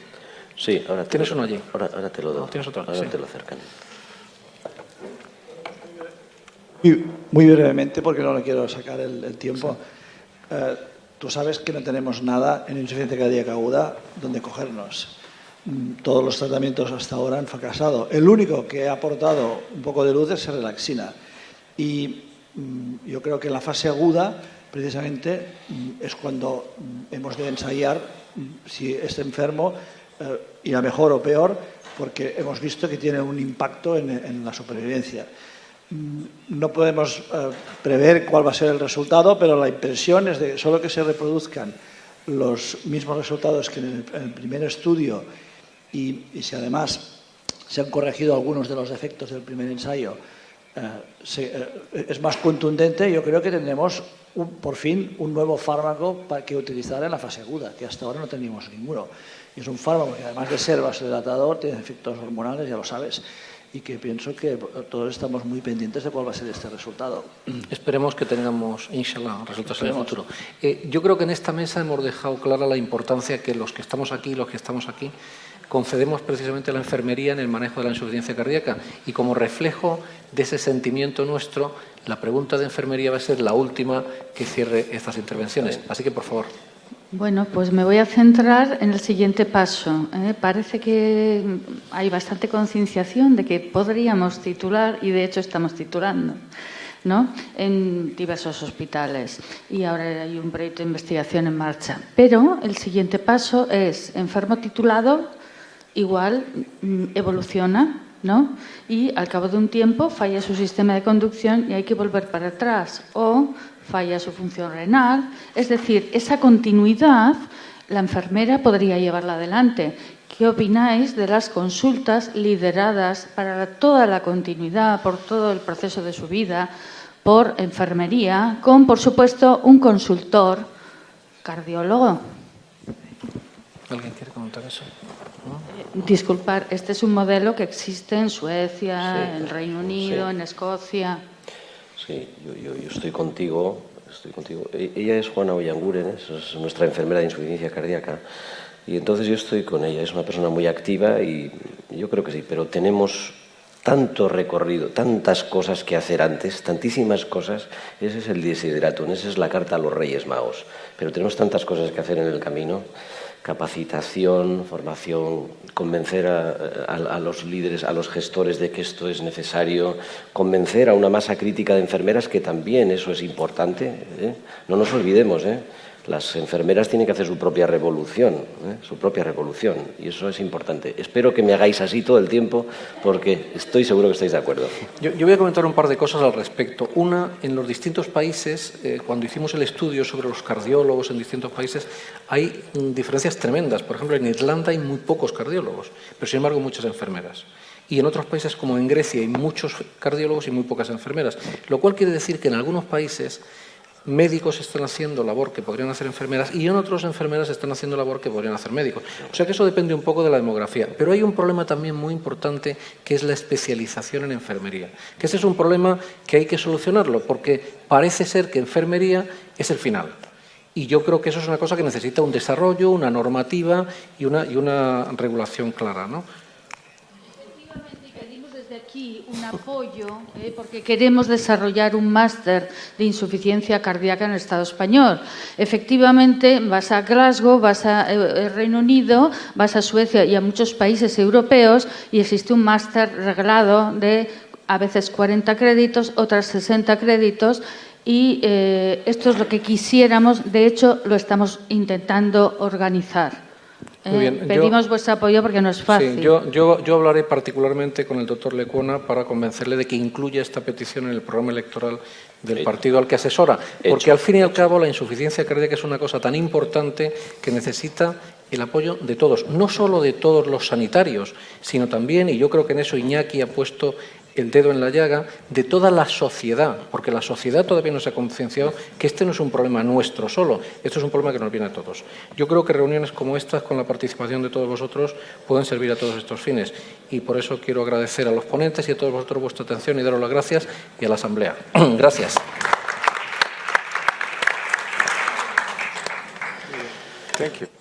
Sí, ahora ¿Tienes uno allí? Ahora te lo doy. ¿Tienes otro? Ahora Sí. te lo acercan. Muy brevemente, porque no le quiero sacar el tiempo. Tú sabes que no tenemos nada en insuficiencia cardíaca aguda donde cogernos. Todos los tratamientos hasta ahora han fracasado. El único que ha aportado un poco de luz es la relaxina. Y yo creo que en la fase aguda, precisamente, es cuando hemos de ensayar si este enfermo irá mejor o peor, porque hemos visto que tiene un impacto en la supervivencia. No podemos prever cuál va a ser el resultado, pero la impresión es de solo que se reproduzcan los mismos resultados que en el primer estudio y si además se han corregido algunos de los defectos del primer ensayo, es más contundente. Yo creo que tendremos por fin un nuevo fármaco para que utilizar en la fase aguda, que hasta ahora no teníamos ninguno. Y es un fármaco que además de ser vasodilatador tiene efectos hormonales, ya lo sabes, y que pienso que todos estamos muy pendientes de cuál va a ser este resultado. Esperemos que tengamos, inshallah, resultados en el futuro. Yo creo que en esta mesa hemos dejado clara la importancia que los que estamos aquí concedemos precisamente a la enfermería en el manejo de la insuficiencia cardíaca, y como reflejo de ese sentimiento nuestro, la pregunta de enfermería va a ser la última que cierre estas intervenciones. Así que, por favor. Bueno, pues me voy a centrar en el siguiente paso. Parece que hay bastante concienciación de que podríamos titular, y de hecho estamos titulando, ¿no?, en diversos hospitales. Y ahora hay un proyecto de investigación en marcha. Pero el siguiente paso es enfermo titulado, igual evoluciona, ¿no?, y al cabo de un tiempo falla su sistema de conducción y hay que volver para atrás, o falla su función renal. Es decir, esa continuidad la enfermera podría llevarla adelante. ¿Qué opináis de las consultas lideradas para toda la continuidad, por todo el proceso de su vida, por enfermería, con, por supuesto, un consultor cardiólogo? ¿Alguien quiere comentar eso? ¿No? Disculpar, este es un modelo que existe en Suecia, Sí, en el Reino Unido, sí. en Escocia. Sí, yo estoy contigo. Ella es Juana Ollanguren, es nuestra enfermera de insuficiencia cardíaca, y entonces yo estoy con ella. Es una persona muy activa y yo creo que sí, pero tenemos tanto recorrido, tantas cosas que hacer antes, tantísimas cosas. Ese es el desideratum, esa es la carta a los Reyes Magos, pero tenemos tantas cosas que hacer en el camino. Capacitación, formación, convencer a los líderes, a los gestores de que esto es necesario, convencer a una masa crítica de enfermeras que también eso es importante, ¿eh? No nos olvidemos, las enfermeras tienen que hacer su propia revolución, y eso es importante. Espero que me hagáis así todo el tiempo, porque estoy seguro que estáis de acuerdo. Yo voy a comentar un par de cosas al respecto. Una, en los distintos países, cuando hicimos el estudio sobre los cardiólogos en distintos países, hay diferencias tremendas. Por ejemplo, en Irlanda hay muy pocos cardiólogos, pero sin embargo muchas enfermeras. Y en otros países, como en Grecia, hay muchos cardiólogos y muy pocas enfermeras. Lo cual quiere decir que en algunos países médicos están haciendo labor que podrían hacer enfermeras y en otros enfermeras están haciendo labor que podrían hacer médicos. O sea que eso depende un poco de la demografía. Pero hay un problema también muy importante, que es la especialización en enfermería. Que ese es un problema que hay que solucionarlo, porque parece ser que enfermería es el final. Y yo creo que eso es una cosa que necesita un desarrollo, una normativa y una regulación clara, ¿no? Desde aquí un apoyo, porque queremos desarrollar un máster de insuficiencia cardíaca en el Estado español. Efectivamente, vas a Glasgow, vas a Reino Unido, vas a Suecia y a muchos países europeos y existe un máster reglado de a veces 40 créditos, otras 60 créditos. Y esto es lo que quisiéramos, de hecho lo estamos intentando organizar. Muy bien. Pedimos vuestro apoyo porque no es fácil. Sí, yo hablaré particularmente con el doctor Lecuona para convencerle de que incluya esta petición en el programa electoral del partido al que asesora, porque al fin y al cabo la insuficiencia cardíaca es una cosa tan importante que necesita el apoyo de todos, no solo de todos los sanitarios, sino también, y yo creo que en eso Iñaki ha puesto el dedo en la llaga, de toda la sociedad, porque la sociedad todavía no se ha concienciado que este no es un problema nuestro solo, esto es un problema que nos viene a todos. Yo creo que reuniones como estas, con la participación de todos vosotros, pueden servir a todos estos fines, y por eso quiero agradecer a los ponentes y a todos vosotros vuestra atención y daros las gracias, y a la Asamblea. Gracias. Thank you.